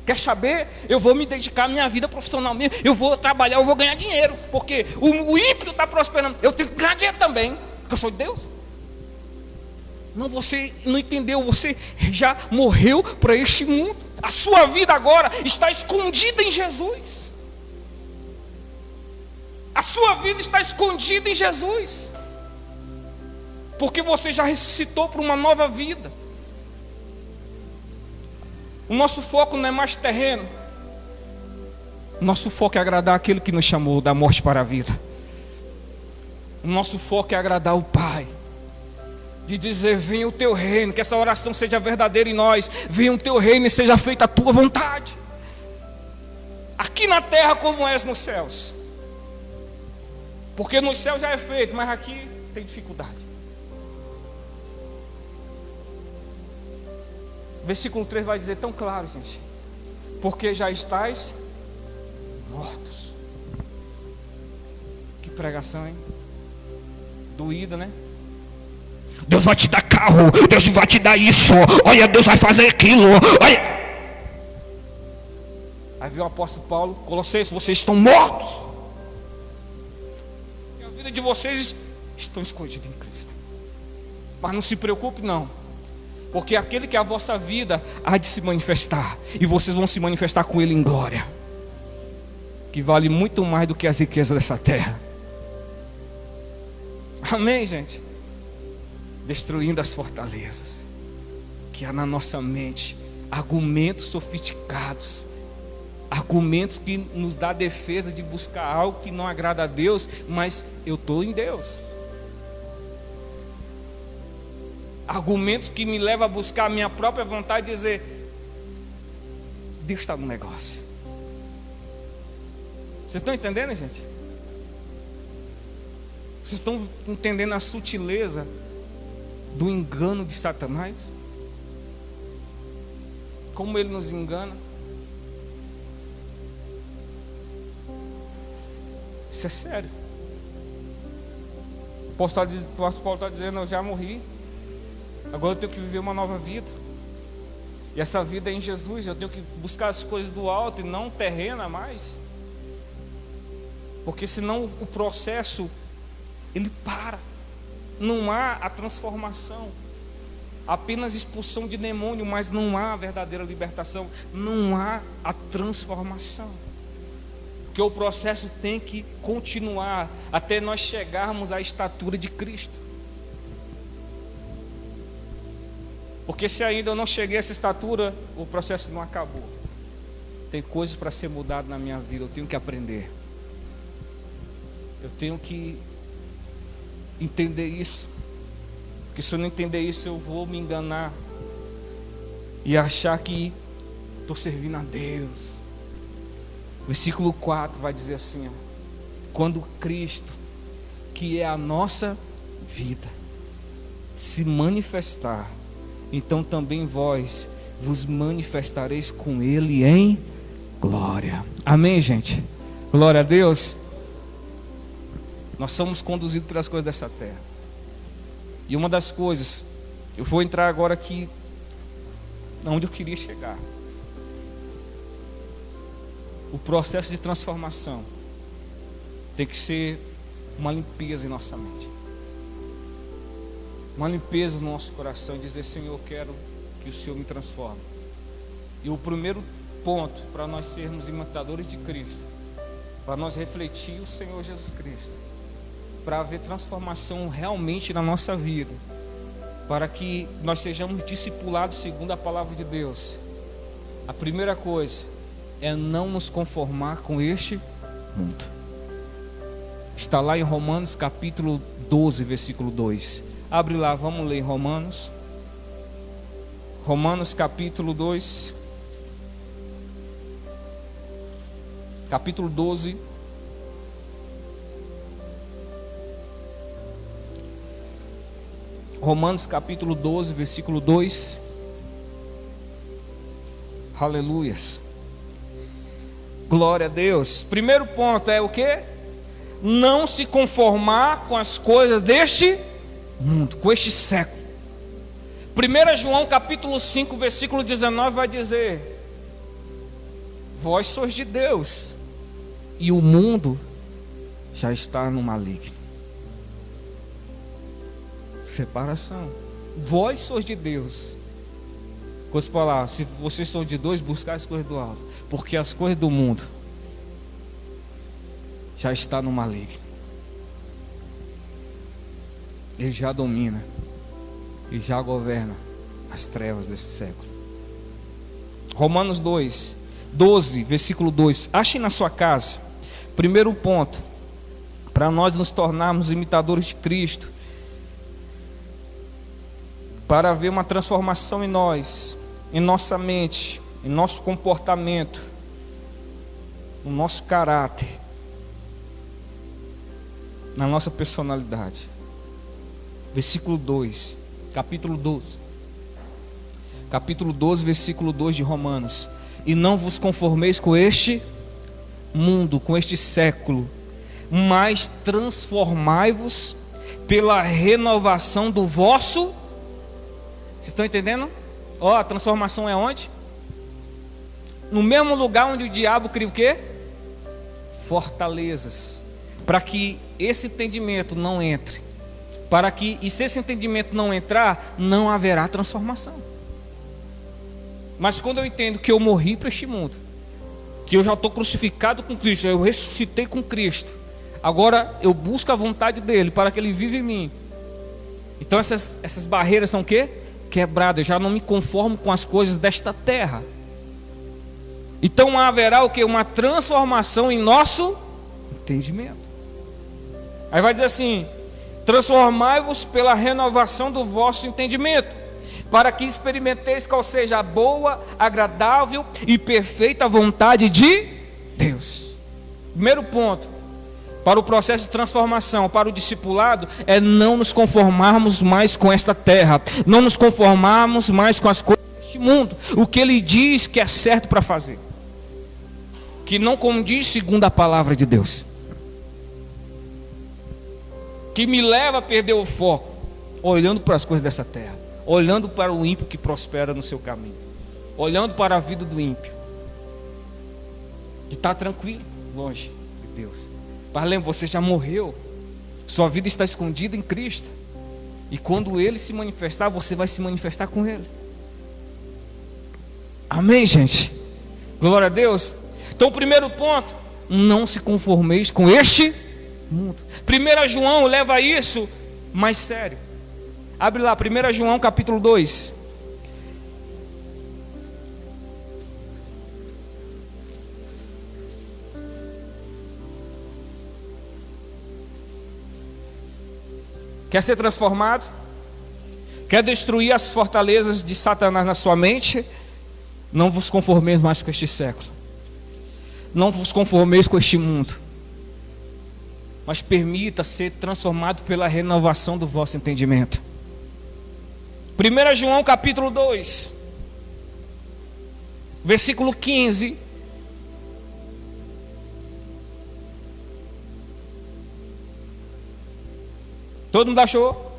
Quer saber? Eu vou me dedicar à minha vida profissional mesmo, eu vou trabalhar, eu vou ganhar dinheiro, porque o ímpio está prosperando, eu tenho que ganhar dinheiro também, porque eu sou de Deus. Não, você não entendeu, você já morreu para este mundo. A sua vida agora está escondida em Jesus. A sua vida está escondida em Jesus, porque você já ressuscitou para uma nova vida. O nosso foco não é mais terreno. O nosso foco é agradar aquele que nos chamou da morte para a vida. O nosso foco é agradar o Pai. De dizer, venha o teu reino, que essa oração seja verdadeira em nós. Venha o teu reino e seja feita a tua vontade. Aqui na terra como és nos céus. Porque nos céus já é feito, mas aqui tem dificuldade. Versículo 3 vai dizer tão claro, gente. Porque já estáis mortos. Que pregação, hein? Doída, né? Deus vai te dar carro, Deus vai te dar isso, olha, Deus vai fazer aquilo, olha. Aí veio o apóstolo Paulo, Colossenses, vocês estão mortos. E a vida de vocês estão escondidas em Cristo. Mas não se preocupe não, porque aquele que é a vossa vida há de se manifestar, e vocês vão se manifestar com Ele em glória, que vale muito mais do que as riquezas dessa terra. Amém, gente? Destruindo as fortalezas que há na nossa mente, argumentos sofisticados, argumentos que nos dá defesa de buscar algo que não agrada a Deus, mas eu estou em Deus. Argumentos que me levam a buscar a minha própria vontade e dizer, Deus está no negócio. Vocês estão entendendo, gente? Vocês estão entendendo a sutileza do engano de Satanás? Como ele nos engana? Isso é sério. O apóstolo Paulo está dizendo, eu já morri, agora eu tenho que viver uma nova vida. E essa vida é em Jesus. Eu tenho que buscar as coisas do alto e não terrena mais, porque senão o processo ele para. Não há a transformação, apenas expulsão de demônio, mas não há a verdadeira libertação, não há a transformação, porque o processo tem que continuar até nós chegarmos à estatura de Cristo. Porque se ainda eu não cheguei a essa estatura, o processo não acabou. Tem coisas para ser mudado na minha vida, eu tenho que aprender, eu tenho que entender isso, porque se eu não entender isso eu vou me enganar e achar que estou servindo a Deus. Versículo 4 vai dizer assim, ó, quando Cristo, que é a nossa vida, se manifestar, então também vós vos manifestareis com Ele em glória. Amém, gente? Glória a Deus. Nós somos conduzidos pelas coisas dessa terra. E uma das coisas, eu vou entrar agora aqui onde eu queria chegar. O processo de transformação tem que ser uma limpeza em nossa mente, uma limpeza no nosso coração, e dizer, Senhor, eu quero que o Senhor me transforme. E o primeiro ponto para nós sermos imitadores de Cristo, para nós refletir o Senhor Jesus Cristo, para haver transformação realmente na nossa vida, para que nós sejamos discipulados segundo a palavra de Deus, a primeira coisa é não nos conformar com este mundo. Está lá em Romanos capítulo 12, versículo 2. Abre lá, vamos ler Romanos. Romanos capítulo 2, capítulo 12. Romanos capítulo 12, versículo 2. Aleluias. Glória a Deus. Primeiro ponto é o quê? Não se conformar com as coisas deste mundo, com este século. 1 João capítulo 5, versículo 19 vai dizer: vós sois de Deus, e o mundo já está no maligno. Separação. Vós sois de Deus. Coisa para lá, se vocês são de Deus, buscar as coisas do alto, porque as coisas do mundo já está no maligno. Ele já domina e já governa as trevas desse século. Romanos 2, 12, versículo 2. Achem na sua casa. Primeiro ponto, para nós nos tornarmos imitadores de Cristo, para haver uma transformação em nós, em nossa mente, em nosso comportamento, no nosso caráter, na nossa personalidade. Versículo 2, capítulo 12. Capítulo 12, versículo 2 de Romanos. E não vos conformeis com este mundo, com este século, mas transformai-vos pela renovação do vosso. Vocês estão entendendo? Ó, a transformação é onde? No mesmo lugar onde o diabo cria o quê? Fortalezas. Para que esse entendimento não entre. E se esse entendimento não entrar, não haverá transformação. Mas quando eu entendo que eu morri para este mundo, que eu já estou crucificado com Cristo, eu ressuscitei com Cristo, agora eu busco a vontade dele para que ele viva em mim. Então essas barreiras são o quê? Quebradas. Eu já não me conformo com as coisas desta terra. Então haverá o quê? Uma transformação em nosso entendimento. Aí vai dizer assim: transformai-vos pela renovação do vosso entendimento, para que experimenteis qual seja a boa, agradável e perfeita vontade de Deus. Primeiro ponto, para o processo de transformação, para o discipulado, é não nos conformarmos mais com esta terra, não nos conformarmos mais com as coisas deste mundo, o que ele diz que é certo para fazer, que não condiz segundo a palavra de Deus, que me leva a perder o foco, olhando para as coisas dessa terra, olhando para o ímpio que prospera no seu caminho, olhando para a vida do ímpio, que está tranquilo, longe de Deus. Mas lembre, você já morreu, sua vida está escondida em Cristo, e quando Ele se manifestar, você vai se manifestar com Ele. Amém, gente? Glória a Deus. Então o primeiro ponto, não se conformeis com este mundo. 1 João leva isso mais sério. Abre lá, 1 João capítulo 2. Quer ser transformado? Quer destruir as fortalezas de Satanás na sua mente? Não vos conformeis mais com este século. Não vos conformeis com este mundo. Mas permita ser transformado pela renovação do vosso entendimento. 1 João capítulo 2, versículo 15. Todo mundo achou?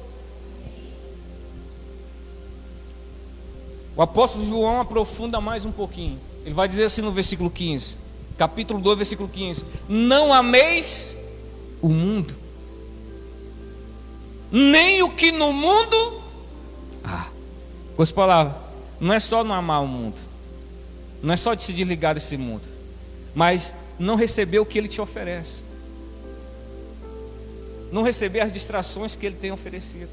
O apóstolo João aprofunda mais um pouquinho. Ele vai dizer assim no versículo 15, capítulo 2, versículo 15: não ameis o mundo, nem o que no mundo. Com as palavras, não é só não amar o mundo, não é só de se desligar desse mundo, mas não receber o que ele te oferece, não receber as distrações que ele tem oferecido.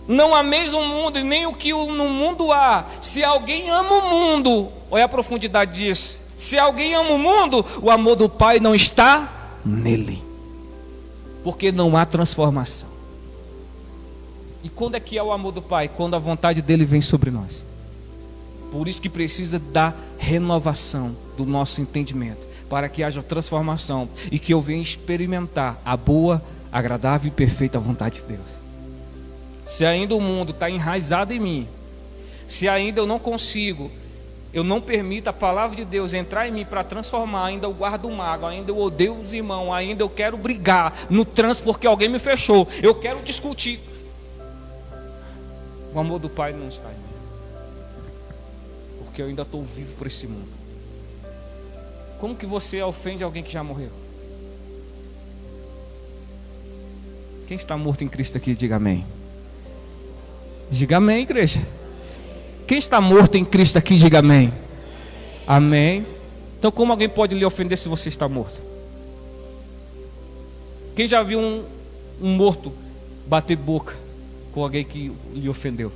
Não ameis o mundo e nem o que no mundo há. Se alguém ama o mundo, olha a profundidade disso, se alguém ama o mundo, o amor do Pai não está nele, porque não há transformação. E quando é que é o amor do Pai? Quando a vontade dele vem sobre nós. Por isso que precisa da renovação do nosso entendimento, para que haja transformação e que eu venha experimentar a boa, agradável e perfeita vontade de Deus. Se ainda o mundo está enraizado em mim, se ainda eu não consigo, eu não permito a palavra de Deus entrar em mim para transformar, ainda eu guardo mágoa, ainda eu odeio os irmãos, ainda eu quero brigar no trânsito porque alguém me fechou, eu quero discutir, o amor do Pai não está em mim, porque eu ainda estou vivo por esse mundo. Como que você ofende alguém que já morreu? Quem está morto em Cristo aqui, diga amém. Diga amém, igreja. Quem está morto em Cristo aqui, diga amém. Amém. Então como alguém pode lhe ofender se você está morto? Quem já viu um morto bater boca com alguém que lhe ofendeu?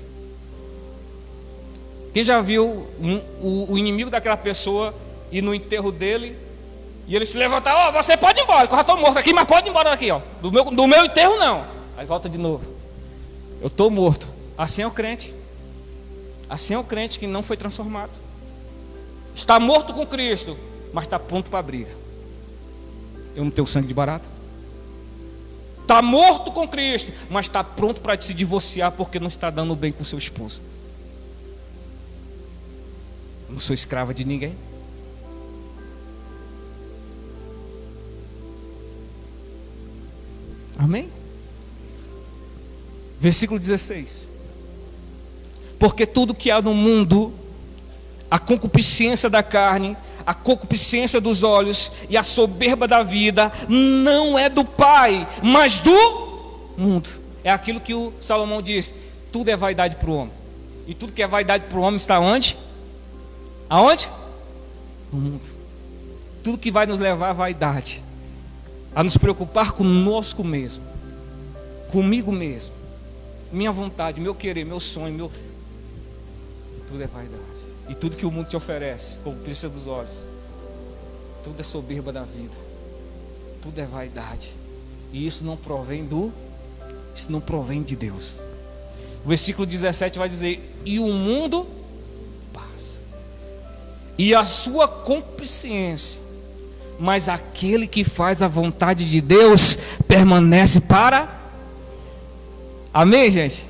Quem já viu o inimigo daquela pessoa ir no enterro dele e ele se levantar, você pode ir embora, que eu já estou morto aqui, mas pode ir embora daqui, do meu enterro não. Aí volta de novo, eu estou morto. Assim é o crente. Assim é o crente que não foi transformado. Está morto com Cristo, mas está pronto para a briga. Eu não tenho sangue de barata. Está morto com Cristo, mas está pronto para se divorciar porque não está dando bem com seu esposo. Não sou escrava de ninguém. Amém? Versículo 16. Porque tudo que há no mundo, a concupiscência da carne, a concupiscência dos olhos e a soberba da vida, não é do Pai, mas do mundo. É aquilo que o Salomão diz: tudo é vaidade para o homem. E tudo que é vaidade para o homem está onde? Aonde? No mundo. Tudo que vai nos levar à vaidade, a nos preocupar conosco mesmo, comigo mesmo, minha vontade, meu querer, meu sonho, tudo é vaidade. E tudo que o mundo te oferece, concupiscência dos olhos, tudo é soberba da vida, tudo é vaidade. E isso não provém de Deus. O versículo 17 vai dizer: e o mundo passa, e a sua concupiscência, mas aquele que faz a vontade de Deus permanece para. Amém, gente?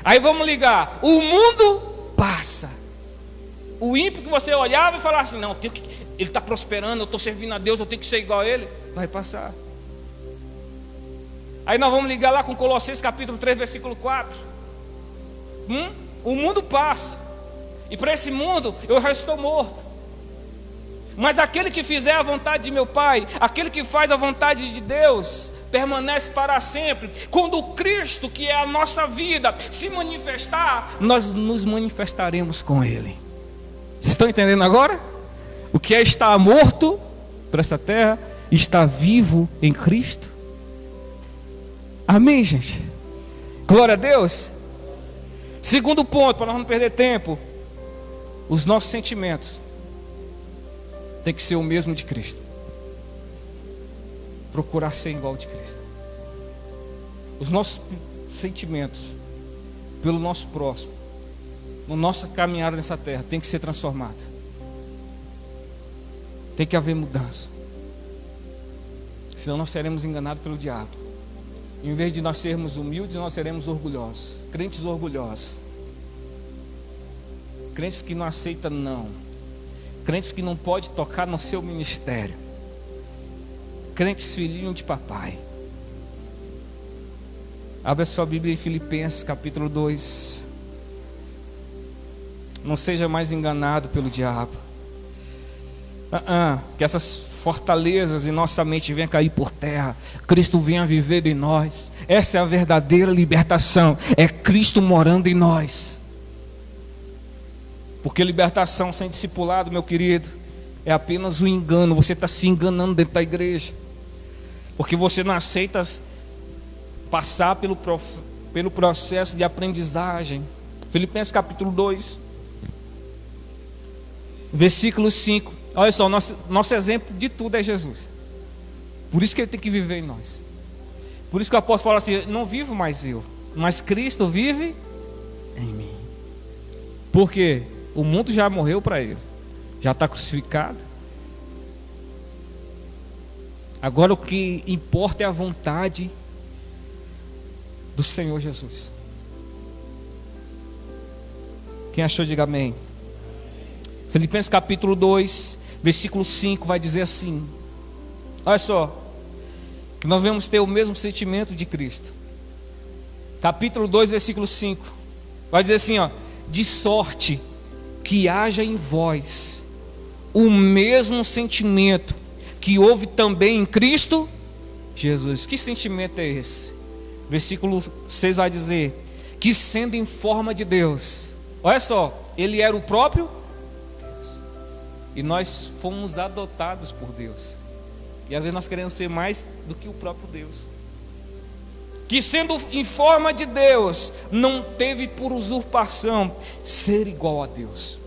Aí vamos ligar: o mundo passa. O ímpio que você olhava e falava assim: não, ele está prosperando, eu estou servindo a Deus, eu tenho que ser igual a ele. Vai passar. Aí nós vamos ligar lá com Colossenses capítulo 3, versículo 4. O mundo passa, e para esse mundo eu já estou morto. Mas aquele que fizer a vontade de meu Pai, aquele que faz a vontade de Deus, permanece para sempre. Quando o Cristo, que é a nossa vida, se manifestar, nós nos manifestaremos com Ele. Vocês estão entendendo agora? O que é estar morto para essa terra e estar vivo em Cristo? Amém, gente? Glória a Deus. Segundo ponto, para nós não perder tempo: os nossos sentimentos tem que ser o mesmo de Cristo. Procurar ser igual de Cristo. Os nossos sentimentos pelo nosso próximo, na nossa caminhada nessa terra, tem que ser transformado. Tem que haver mudança. Senão nós seremos enganados pelo diabo. Em vez de nós sermos humildes, nós seremos orgulhosos. Crentes orgulhosos. Crentes que não aceitam não. Crentes que não podem tocar no seu ministério. Crentes filhinhos de papai. Abra sua Bíblia em Filipenses capítulo 2. Não seja mais enganado pelo diabo. Que essas fortalezas em nossa mente venham cair por terra. Cristo venha viver em nós. Essa é a verdadeira libertação. É Cristo morando em nós. Porque libertação sem discipulado, meu querido, é apenas um engano. Você está se enganando dentro da igreja. Porque você não aceita passar pelo processo de aprendizagem. Filipenses capítulo 2, versículo 5. Olha só, nosso exemplo de tudo é Jesus. Por isso que Ele tem que viver em nós. Por isso que o apóstolo fala assim: não vivo mais eu, mas Cristo vive em mim. Porque o mundo já morreu para Ele, já está crucificado. Agora o que importa é a vontade do Senhor Jesus. Quem achou, diga amém. Filipenses capítulo 2, versículo 5 vai dizer assim: olha só, que nós vamos ter o mesmo sentimento de Cristo. Capítulo 2, versículo 5 vai dizer assim, ó: de sorte que haja em vós o mesmo sentimento que houve também em Cristo Jesus. Que sentimento é esse? Versículo 6 vai dizer que, sendo em forma de Deus, olha só, Ele era o próprio Deus, e nós fomos adotados por Deus. E às vezes nós queremos ser mais do que o próprio Deus. que sendo em forma de Deus, não teve por usurpação ser igual a Deus,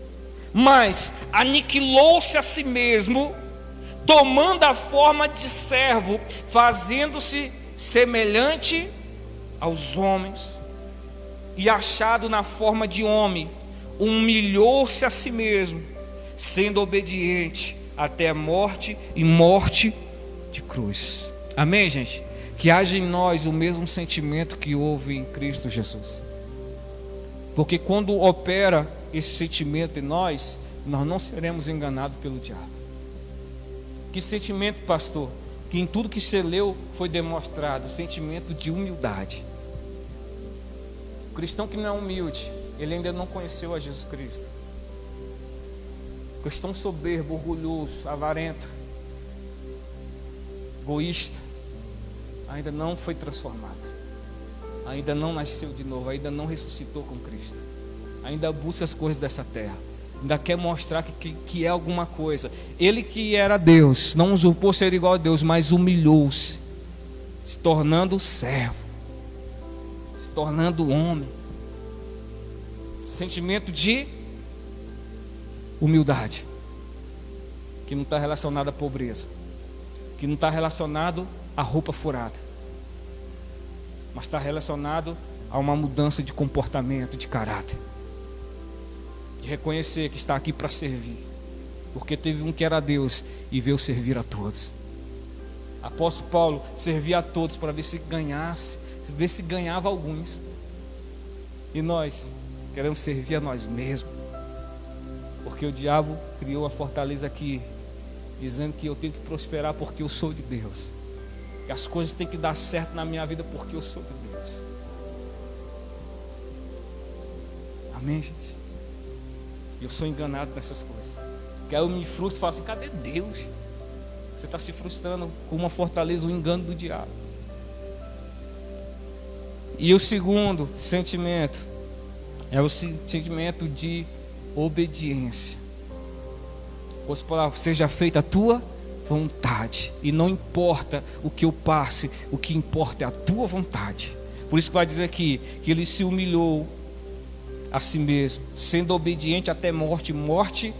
mas aniquilou-se a si mesmo, tomando a forma de servo, fazendo-se semelhante aos homens, e achado na forma de homem, humilhou-se a si mesmo, sendo obediente até a morte, e morte de cruz. Amém, gente? Que haja em nós o mesmo sentimento que houve em Cristo Jesus. Porque quando opera esse sentimento em nós, nós não seremos enganados pelo diabo. Que sentimento, pastor? Que em tudo que você leu foi demonstrado, sentimento de humildade. O cristão que não é humilde, ele ainda não conheceu a Jesus Cristo. O cristão soberbo, orgulhoso, avarento, egoísta, ainda não foi transformado, ainda não nasceu de novo, ainda não ressuscitou com Cristo, ainda busca as coisas dessa terra, ainda quer mostrar que é alguma coisa. Ele que era Deus, não usurpou ser igual a Deus, mas humilhou-se, se tornando servo, se tornando homem. Sentimento de humildade, que não está relacionado à pobreza, que não está relacionado à roupa furada, mas está relacionado a uma mudança de comportamento, de caráter, de reconhecer que está aqui para servir, porque teve um que era Deus e veio servir a todos. Apóstolo Paulo servia a todos para ver se ganhasse, ver se ganhava alguns, e nós queremos servir a nós mesmos, porque o diabo criou a fortaleza aqui, dizendo que eu tenho que prosperar porque eu sou de Deus, que as coisas têm que dar certo na minha vida porque eu sou de Deus. Amém, gente? Eu sou enganado nessas coisas, que aí eu me frustro e falo assim: cadê Deus? Você está se frustrando com uma fortaleza, um engano do diabo. E o segundo sentimento é o sentimento de obediência. Pois palavra, seja feita a tua vontade, e não importa o que eu passe, o que importa é a tua vontade. Por isso que vai dizer aqui que ele se humilhou a si mesmo, sendo obediente até morte, morte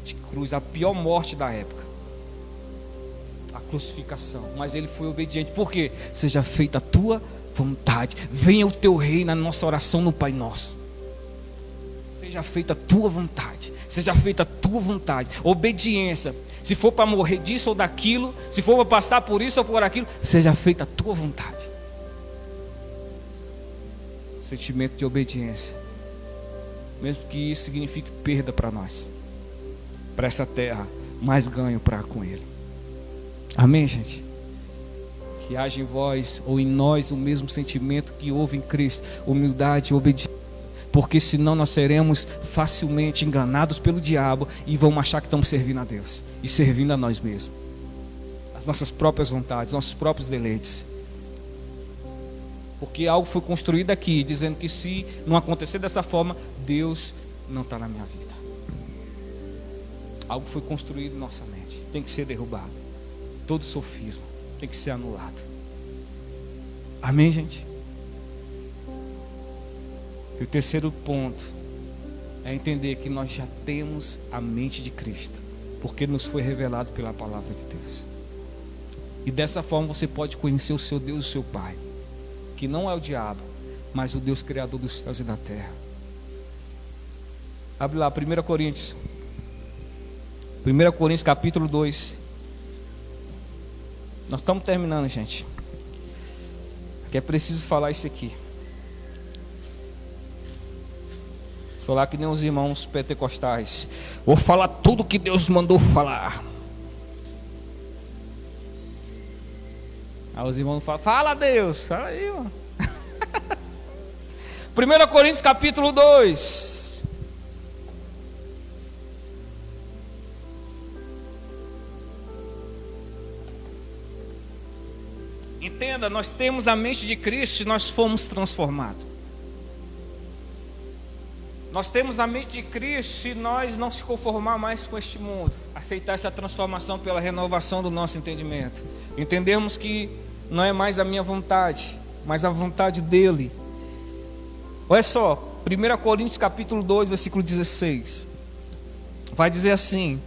de cruz, a pior morte da época, a crucificação. Mas ele foi obediente. Por quê? Seja feita a tua vontade, venha o teu reino. Na nossa oração no Pai Nosso, seja feita a tua vontade, seja feita a tua vontade. Obediência. Se for para morrer disso ou daquilo, se for para passar por isso ou por aquilo, seja feita a tua vontade. Sentimento de obediência, mesmo que isso signifique perda para nós, para essa terra, mais ganho para com Ele. Amém, gente? Que haja em vós ou em nós o mesmo sentimento que houve em Cristo, humildade e obediência. Porque senão nós seremos facilmente enganados pelo diabo e vamos achar que estamos servindo a Deus e servindo a nós mesmos, as nossas próprias vontades, nossos próprios deleites. Porque algo foi construído aqui, dizendo que se não acontecer dessa forma, Deus não está na minha vida. Algo foi construído em nossa mente, tem que ser derrubado. Todo sofisma tem que ser anulado. Amém, gente? E o terceiro ponto é entender que nós já temos a mente de Cristo, porque nos foi revelado pela palavra de Deus. E dessa forma você pode conhecer o seu Deus, o seu Pai, que não é o diabo, mas o Deus criador dos céus e da terra. Abre lá, 1 Coríntios. 1 Coríntios capítulo 2. Nós estamos terminando, gente, que é preciso falar isso aqui. Falar que nem os irmãos pentecostais. Vou falar tudo que Deus mandou falar. Aí os irmãos falam: fala, Deus, fala aí, mano. 1 Coríntios capítulo 2. Entenda, nós temos a mente de Cristo e nós fomos transformados. Nós temos a mente de Cristo se nós não se conformar mais com este mundo, aceitar essa transformação pela renovação do nosso entendimento, entendermos que não é mais a minha vontade, mas a vontade dele. Olha só, 1 Coríntios capítulo 2, versículo 16. Vai dizer assim: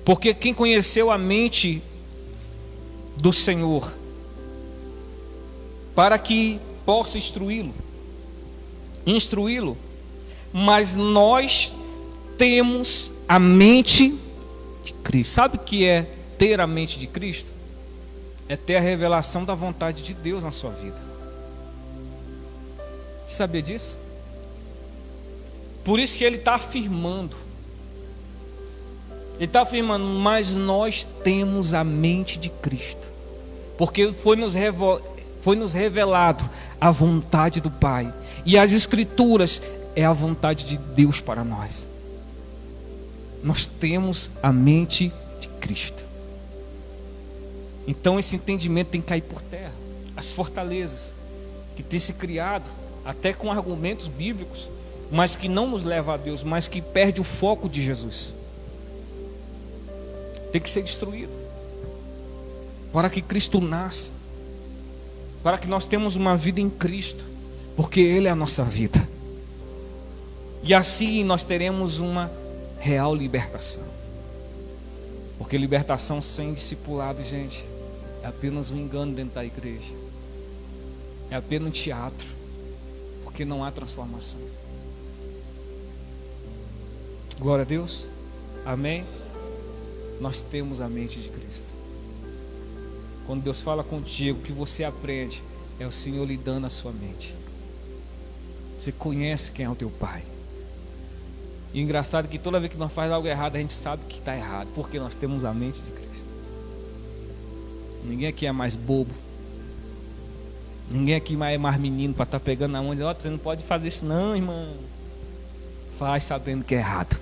porque quem conheceu a mente do Senhor, para que possa instruí-lo, mas nós temos a mente de Cristo. Sabe o que é ter a mente de Cristo? É ter a revelação da vontade de Deus na sua vida. Você sabia disso? Por isso que ele está afirmando. Ele está afirmando, mas nós temos a mente de Cristo. Porque foi nos revelado a vontade do Pai. E as Escrituras é a vontade de Deus para nós. Nós temos a mente de Cristo. Então esse entendimento tem que cair por terra. As fortalezas que têm se criado, até com argumentos bíblicos, mas que não nos leva a Deus, mas que perde o foco de Jesus, tem que ser destruído, para que Cristo nasça, para que nós tenhamos uma vida em Cristo, porque Ele é a nossa vida. E assim nós teremos uma real libertação. Porque libertação sem discipulado, gente, é apenas um engano dentro da igreja. É apenas um teatro, porque não há transformação. Glória a Deus. Amém. Nós temos a mente de Cristo. Quando Deus fala contigo, o que você aprende é o Senhor lhe dando a sua mente. Você conhece quem é o teu Pai. E o engraçado é que toda vez que nós fazemos algo errado, a gente sabe que está errado, porque nós temos a mente de Cristo. Ninguém aqui é mais bobo. Ninguém aqui é mais menino para estar pegando na mão e dizer: ó, você não pode fazer isso não, irmão. Faz sabendo que é errado.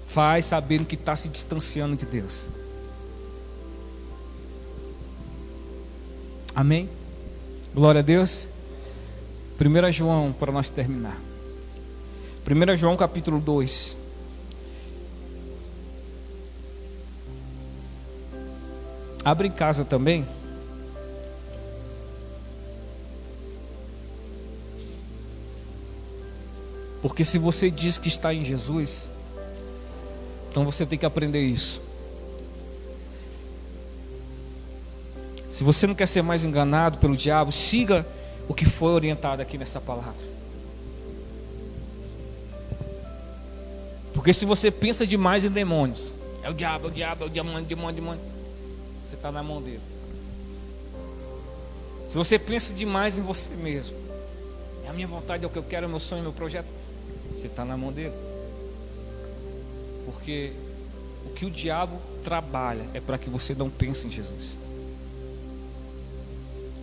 Faz sabendo que está se distanciando de Deus. Amém? Glória a Deus. 1 João, para nós terminar. 1 João capítulo 2. Abre em casa também. Porque se você diz que está em Jesus, então você tem que aprender isso. Se você não quer ser mais enganado pelo diabo, siga o que foi orientado aqui nessa palavra. Porque se você pensa demais em demônios, é o diabo, é o demônio, você está na mão dele. Se você pensa demais em você mesmo, é a minha vontade, é o que eu quero, é o meu sonho, é o meu projeto, você está na mão dele. Porque o que o diabo trabalha é para que você não pense em Jesus.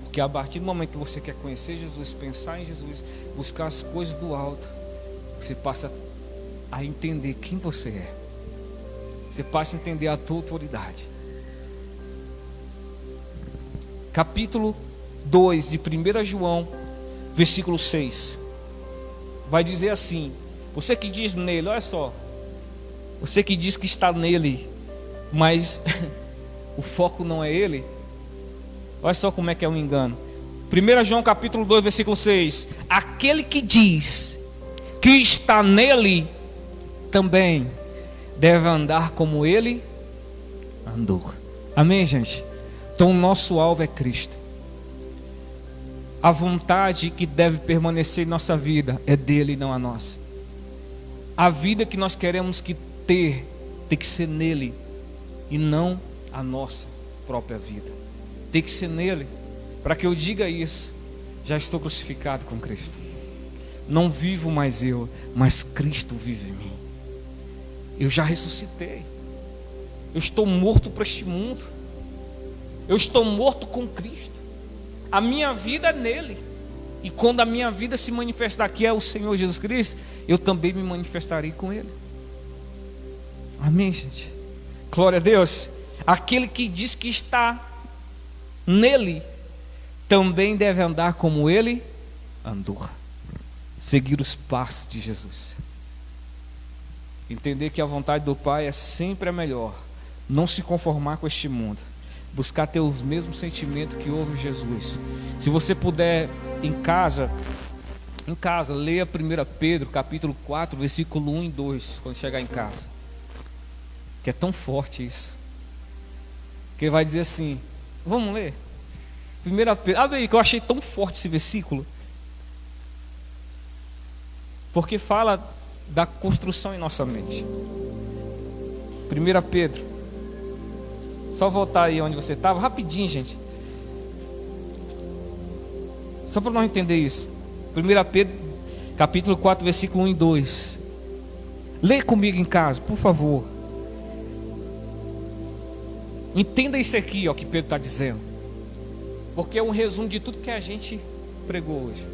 Porque a partir do momento que você quer conhecer Jesus, pensar em Jesus, buscar as coisas do alto, você passa a entender quem você é. Você passa a entender a tua autoridade. Capítulo 2 de 1 João, versículo 6. Vai dizer assim: você que diz nele, olha só, você que diz que está nele, mas o foco não é ele. Olha só como é que é um engano. 1 João capítulo 2, versículo 6. Aquele que diz que está nele, também deve andar como ele andou. Amém, gente? Então o nosso alvo é Cristo. A vontade que deve permanecer em nossa vida é dele e não a nossa. A vida que nós queremos ter tem que ser nele e não a nossa própria vida. Tem que ser nele. Para que eu diga isso, já estou crucificado com Cristo. Não vivo mais eu, mas Cristo vive em mim. Eu já ressuscitei. Eu estou morto para este mundo. Eu estou morto com Cristo. A minha vida é nele. E quando a minha vida se manifestar, que é o Senhor Jesus Cristo, eu também me manifestarei com ele. Amém, gente? Glória a Deus. Aquele que diz que está nele, também deve andar como ele andou. Seguir os passos de Jesus. Entender que a vontade do Pai é sempre a melhor. Não se conformar com este mundo. buscar ter os mesmos sentimentos que houve em Jesus. Se você puder, em casa, leia 1 Pedro, capítulo 4, versículo 1 e 2, quando chegar em casa. Que é tão forte isso. Que ele vai dizer assim, vamos ler? 1 Pedro, abre aí, que eu achei tão forte esse versículo. Porque fala da construção em nossa mente. 1 Pedro. Só voltar aí onde você estava, rapidinho, gente. Só para nós entender isso. 1 Pedro, capítulo 4, versículo 1 e 2. Lê comigo em casa, por favor. Entenda isso aqui, ó, que Pedro está dizendo. Porque é um resumo de tudo que a gente pregou hoje.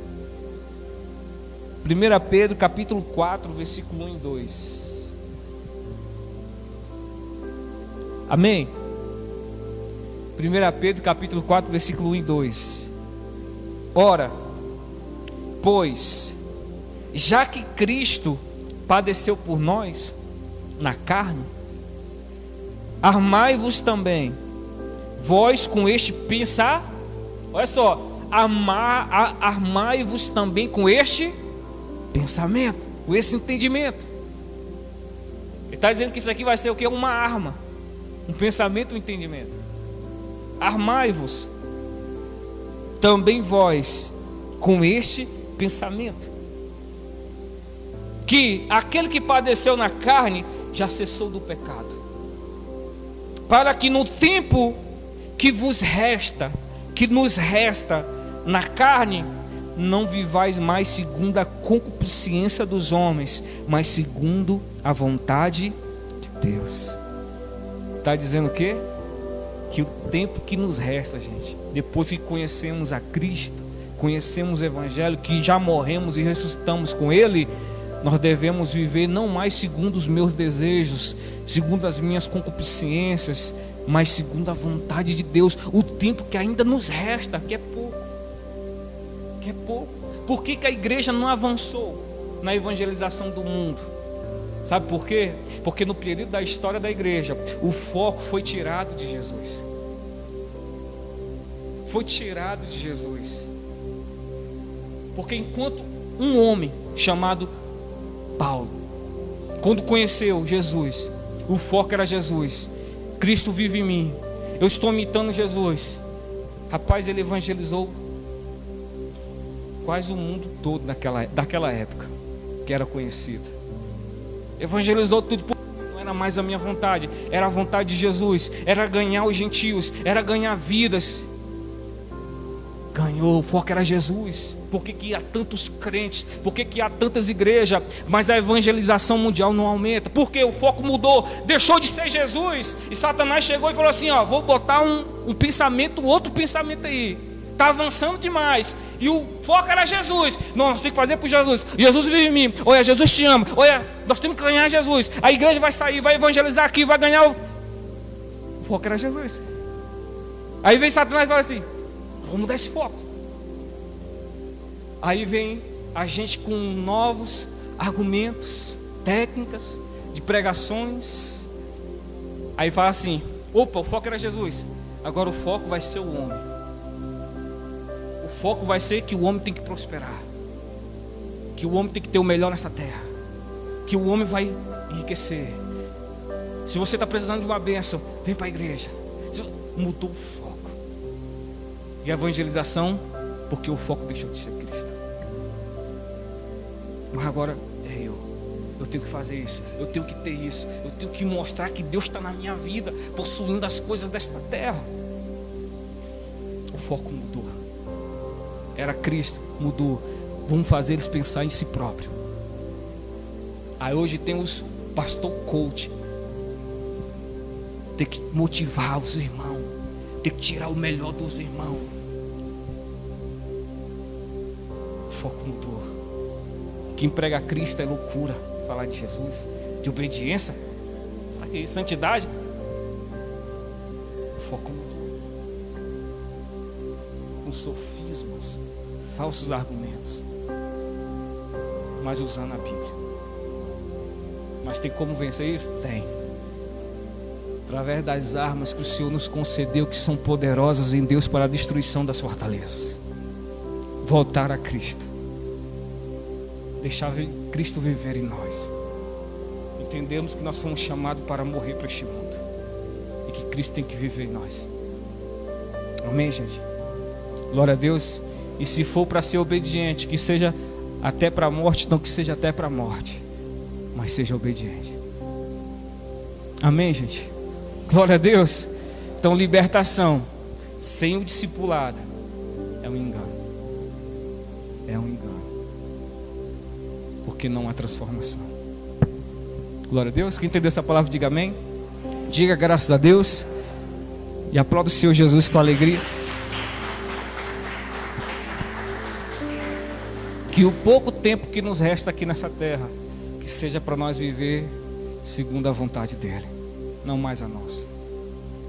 1 Pedro, capítulo 4, versículo 1 e 2. Amém? 1 Pedro, capítulo 4, versículo 1 e 2. Ora, pois, já que Cristo padeceu por nós, na carne, armai-vos também, vós com este pensar, olha só, armai-vos também com este pensamento, com esse entendimento. Ele está dizendo que isso aqui vai ser o que? Uma arma, um pensamento, um entendimento. Armai-vos também vós com este pensamento, que aquele que padeceu na carne já cessou do pecado, para que no tempo que vos resta, que nos resta na carne, não vivais mais segundo a concupiscência dos homens, mas segundo a vontade de Deus. Está dizendo o quê? Que o tempo que nos resta, gente, depois que conhecemos a Cristo, conhecemos o Evangelho, que já morremos e ressuscitamos com Ele, nós devemos viver não mais segundo os meus desejos, segundo as minhas concupiscências, mas segundo a vontade de Deus. O tempo que ainda nos resta, que é pouco. Que é pouco. Por que a igreja não avançou na evangelização do mundo? Sabe por quê? Porque no período da história da igreja, o foco foi tirado de Jesus. Foi tirado de Jesus. Porque enquanto um homem chamado Paulo, quando conheceu Jesus, o foco era Jesus. Cristo vive em mim, eu estou imitando Jesus. Rapaz, ele evangelizou quase o mundo todo daquela época que era conhecida. Evangelizou tudo, não era mais a minha vontade, era a vontade de Jesus, era ganhar os gentios, era ganhar vidas. Ganhou, o foco era Jesus. Por que há tantos crentes? Por que há tantas igrejas, mas a evangelização mundial não aumenta? Porque o foco mudou, deixou de ser Jesus, e Satanás chegou e falou assim, ó, vou botar um pensamento, outro pensamento aí, está avançando demais, e o foco era Jesus. Não, nós temos que fazer por Jesus. Jesus vive em mim, olha, Jesus te ama, olha, nós temos que ganhar Jesus. A igreja vai sair, vai evangelizar aqui, vai ganhar o foco era Jesus. Aí vem Satanás e fala assim, vamos mudar esse foco. Aí vem a gente com novos argumentos, técnicas de pregações. Aí fala assim, opa, o foco era Jesus, agora o foco vai ser o homem. O foco vai ser que o homem tem que prosperar, que o homem tem que ter o melhor nessa terra, que o homem vai enriquecer. Se você está precisando de uma bênção, vem para a igreja. Mudou o foco. E a evangelização, porque o foco deixou de ser Cristo. Mas agora é eu tenho que fazer isso, eu tenho que ter isso, eu tenho que mostrar que Deus está na minha vida, possuindo as coisas desta terra. O foco mudou. Era Cristo, mudou. Vamos fazer eles pensar em si próprio. Aí hoje temos pastor coach. Tem que motivar os irmãos, tem que tirar o melhor dos irmãos. O foco mudou. Quem prega Cristo é loucura. Falar de Jesus, de obediência, de santidade. O foco mudou. Com sofismas, falsos argumentos, mas usando a Bíblia. Mas tem como vencer isso? Tem. através das armas que o Senhor nos concedeu, que são poderosas em Deus para a destruição das fortalezas. Voltar a Cristo, deixar Cristo viver em nós. Entendemos que nós fomos chamados para morrer para este mundo e que Cristo tem que viver em nós. Amém, gente? Glória a Deus. E se for para ser obediente, que seja até para a morte, não que seja até para a morte, mas seja obediente. Amém, gente? Glória a Deus. Então, libertação sem o discipulado é um engano. É um engano, porque não há transformação. Glória a Deus. Quem entendeu essa palavra, diga amém. Diga graças a Deus. E aplauda o Senhor Jesus com alegria. Que o pouco tempo que nos resta aqui nessa terra, que seja para nós viver segundo a vontade dEle, não mais a nossa.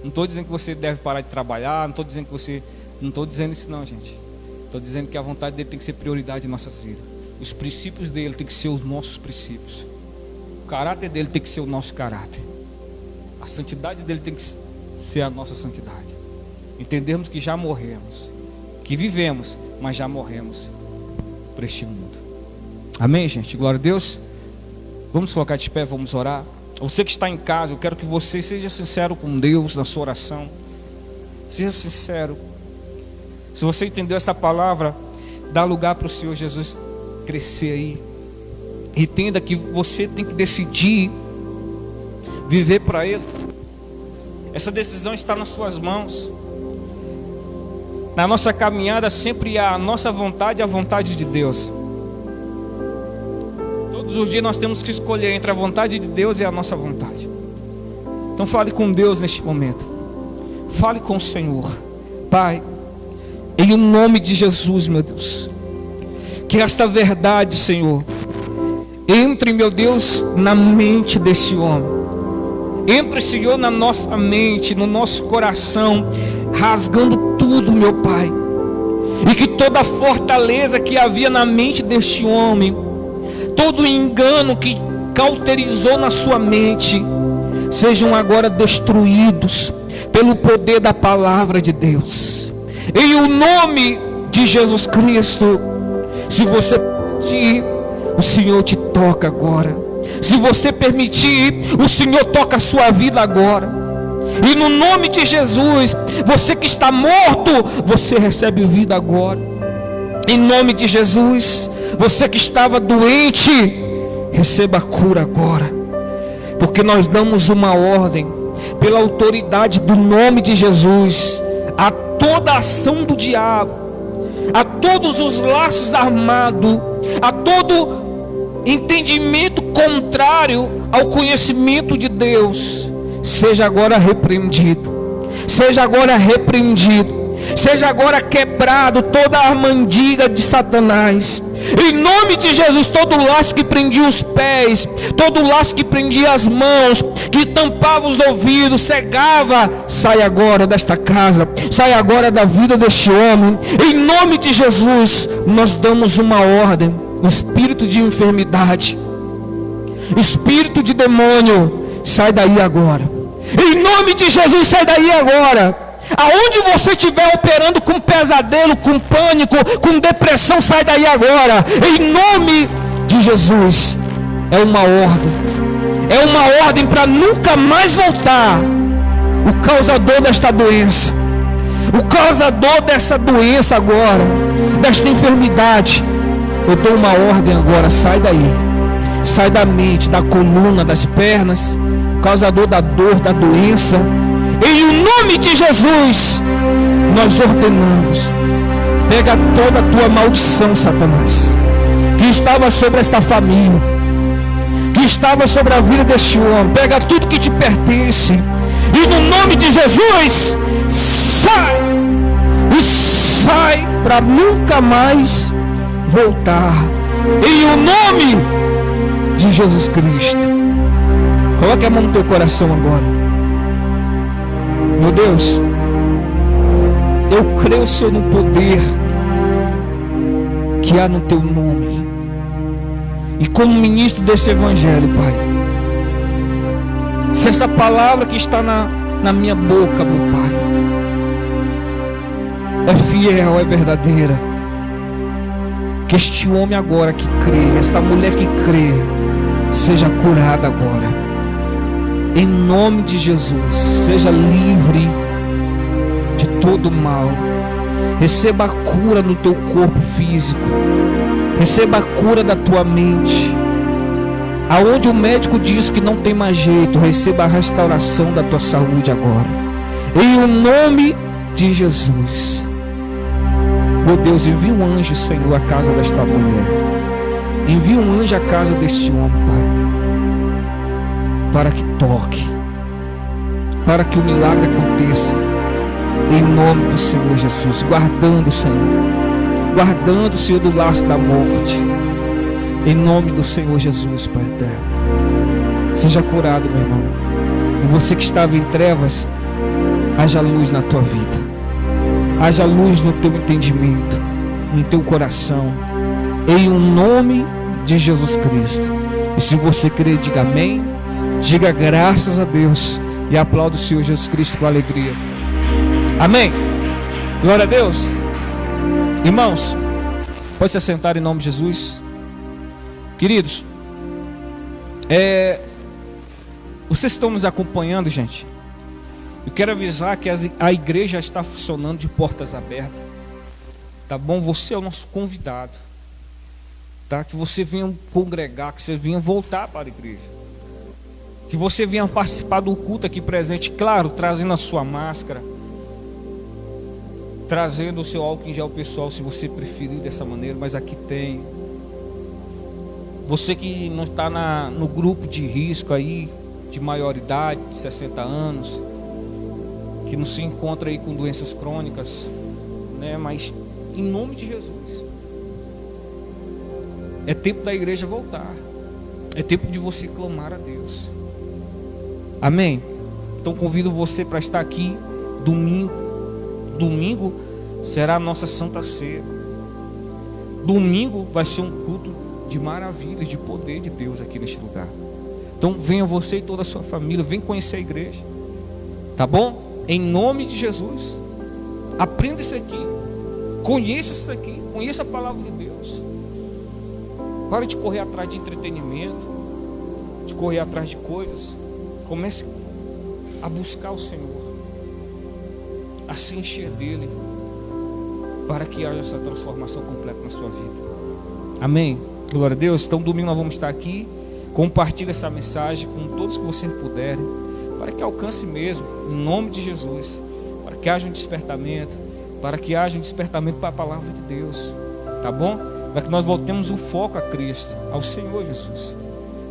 Não estou dizendo que você deve parar de trabalhar, não estou dizendo que você... Não estou dizendo isso não, gente. Estou dizendo que a vontade dEle tem que ser prioridade em nossas vidas. Os princípios dEle tem que ser os nossos princípios. O caráter dEle tem que ser o nosso caráter. A santidade dEle tem que ser a nossa santidade. Entendermos que já morremos, que vivemos, mas já morremos para este mundo. Amém, gente? Glória a Deus. Vamos colocar de pé, vamos orar. Você que está em casa, eu quero que você seja sincero com Deus na sua oração. Seja sincero. Se você entendeu essa palavra, dá lugar para o Senhor Jesus crescer aí. Entenda que você tem que decidir viver para Ele. Essa decisão está nas suas mãos. Na nossa caminhada sempre há a nossa vontade e a vontade de Deus. Todos os dias nós temos que escolher entre a vontade de Deus e a nossa vontade. Então fale com Deus neste momento. Fale com o Senhor. Pai, em nome de Jesus, meu Deus, que esta verdade, Senhor, entre, meu Deus, na mente desse homem. Entre, Senhor, na nossa mente, no nosso coração, rasgando tudo, meu Pai. E que toda a fortaleza que havia na mente deste homem, todo engano que cauterizou na sua mente, sejam agora destruídos pelo poder da palavra de Deus. Em o nome de Jesus Cristo. Se você pedir, o Senhor te toca agora. Se você permitir, o Senhor toca a sua vida agora. E no nome de Jesus, você que está morto, você recebe vida agora. Em nome de Jesus, você que estava doente, receba a cura agora. Porque nós damos uma ordem, pela autoridade do nome de Jesus, a toda a ação do diabo, a todos os laços armados, a todo entendimento contrário ao conhecimento de Deus, seja agora repreendido, seja agora repreendido, seja agora quebrado toda a armadilha de Satanás. Em nome de Jesus, todo laço que prendia os pés, todo laço que prendia as mãos, que tampava os ouvidos, cegava, sai agora desta casa, sai agora da vida deste homem. Em nome de Jesus, nós damos uma ordem. Espírito de enfermidade, espírito de demônio, sai daí agora. Em nome de Jesus, sai daí agora. Aonde você estiver operando com pesadelo, com pânico, com depressão, sai daí agora. Em nome de Jesus. É uma ordem. É uma ordem para nunca mais voltar. O causador desta doença, o causador dessa doença agora, desta enfermidade, eu dou uma ordem agora, sai daí. Sai da mente, da coluna, das pernas, causador da dor, da doença. Em nome de Jesus, nós ordenamos. Pega toda a tua maldição, Satanás, que estava sobre esta família, que estava sobre a vida deste homem. Pega tudo que te pertence. E no nome de Jesus, sai. E sai para nunca mais voltar. Em o nome de Jesus Cristo. Coloque a mão no teu coração agora. Meu Deus, eu creio, Senhor, no poder que há no teu nome. E como ministro desse evangelho, Pai, Se essa palavra que está na minha boca, meu Pai, é fiel, é verdadeira, que este homem agora que crê, esta mulher que crê, seja curada agora, em nome de Jesus. Seja livre de todo mal. Receba a cura no teu corpo físico, receba a cura da tua mente. Aonde o médico diz que não tem mais jeito, receba a restauração da tua saúde agora, em o nome de Jesus. Meu Deus, envia um anjo, Senhor, à casa desta mulher. Envia um anjo à casa deste homem, Pai, para que toque, para que o milagre aconteça, em nome do Senhor Jesus. Guardando, Senhor, guardando, Senhor, do laço da morte, em nome do Senhor Jesus, Pai eterno. Seja curado, meu irmão. E você que estava em trevas, haja luz na tua vida, haja luz no teu entendimento, no teu coração, em um nome de Jesus Cristo. E se você crer, diga amém, diga graças a Deus e aplauda o Senhor Jesus Cristo com alegria. Amém. Glória a Deus. Irmãos, pode se assentar em nome de Jesus. Queridos, vocês estão nos acompanhando, gente. Eu quero avisar que a igreja está funcionando de portas abertas, tá bom? Você é o nosso convidado, tá? Que você venha congregar, que você venha voltar para a igreja, que você venha participar do culto aqui presente, claro, trazendo a sua máscara, trazendo o seu álcool em gel pessoal, se você preferir dessa maneira, mas aqui tem. Você que não está no grupo de risco aí, de maioridade, de 60 anos, que não se encontra aí com doenças crônicas, né? Mas em nome de Jesus, é tempo da igreja voltar, é tempo de você clamar a Deus. Amém? Então convido você para estar aqui domingo. Domingo será a nossa Santa Ceia. Domingo vai ser um culto de maravilhas, de poder de Deus aqui neste lugar. Então venha você e toda a sua família, vem conhecer a igreja, tá bom? Em nome de Jesus, aprenda isso aqui, conheça isso aqui, conheça a palavra de Deus. Pare de correr atrás de entretenimento, de correr atrás de coisas. Comece a buscar o Senhor, a se encher dele, para que haja essa transformação completa na sua vida. Amém? Glória a Deus. Então domingo nós vamos estar aqui. Compartilhe essa mensagem com todos que vocês puderem, para que alcance mesmo, em nome de Jesus, para que haja um despertamento, para a palavra de Deus, tá bom? Para que nós voltemos o foco a Cristo, ao Senhor Jesus.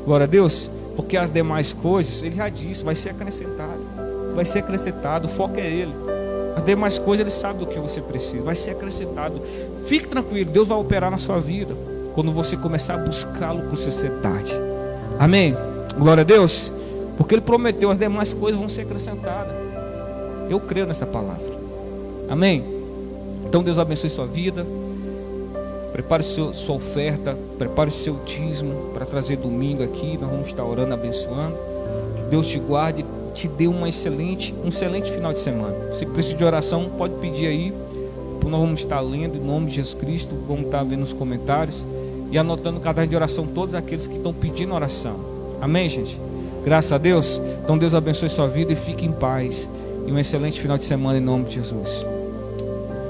Glória a Deus. Porque as demais coisas, Ele já disse, vai ser acrescentado, o foco é Ele. As demais coisas Ele sabe do que você precisa, vai ser acrescentado. Fique tranquilo, Deus vai operar na sua vida quando você começar a buscá-lo com sinceridade. Amém? Glória a Deus. Porque Ele prometeu, as demais coisas vão ser acrescentadas. Eu creio nessa palavra. Amém? Então Deus abençoe sua vida. Prepare sua oferta, prepare o seu dízimo para trazer domingo aqui. Nós vamos estar orando, abençoando. Que Deus te guarde, te dê um excelente final de semana. Se precisa de oração, pode pedir aí. Nós vamos estar lendo em nome de Jesus Cristo. Vamos estar vendo nos comentários e anotando cada de oração todos aqueles que estão pedindo oração. Amém, gente? Graças a Deus. Então Deus abençoe sua vida e fique em paz. E um excelente final de semana em nome de Jesus.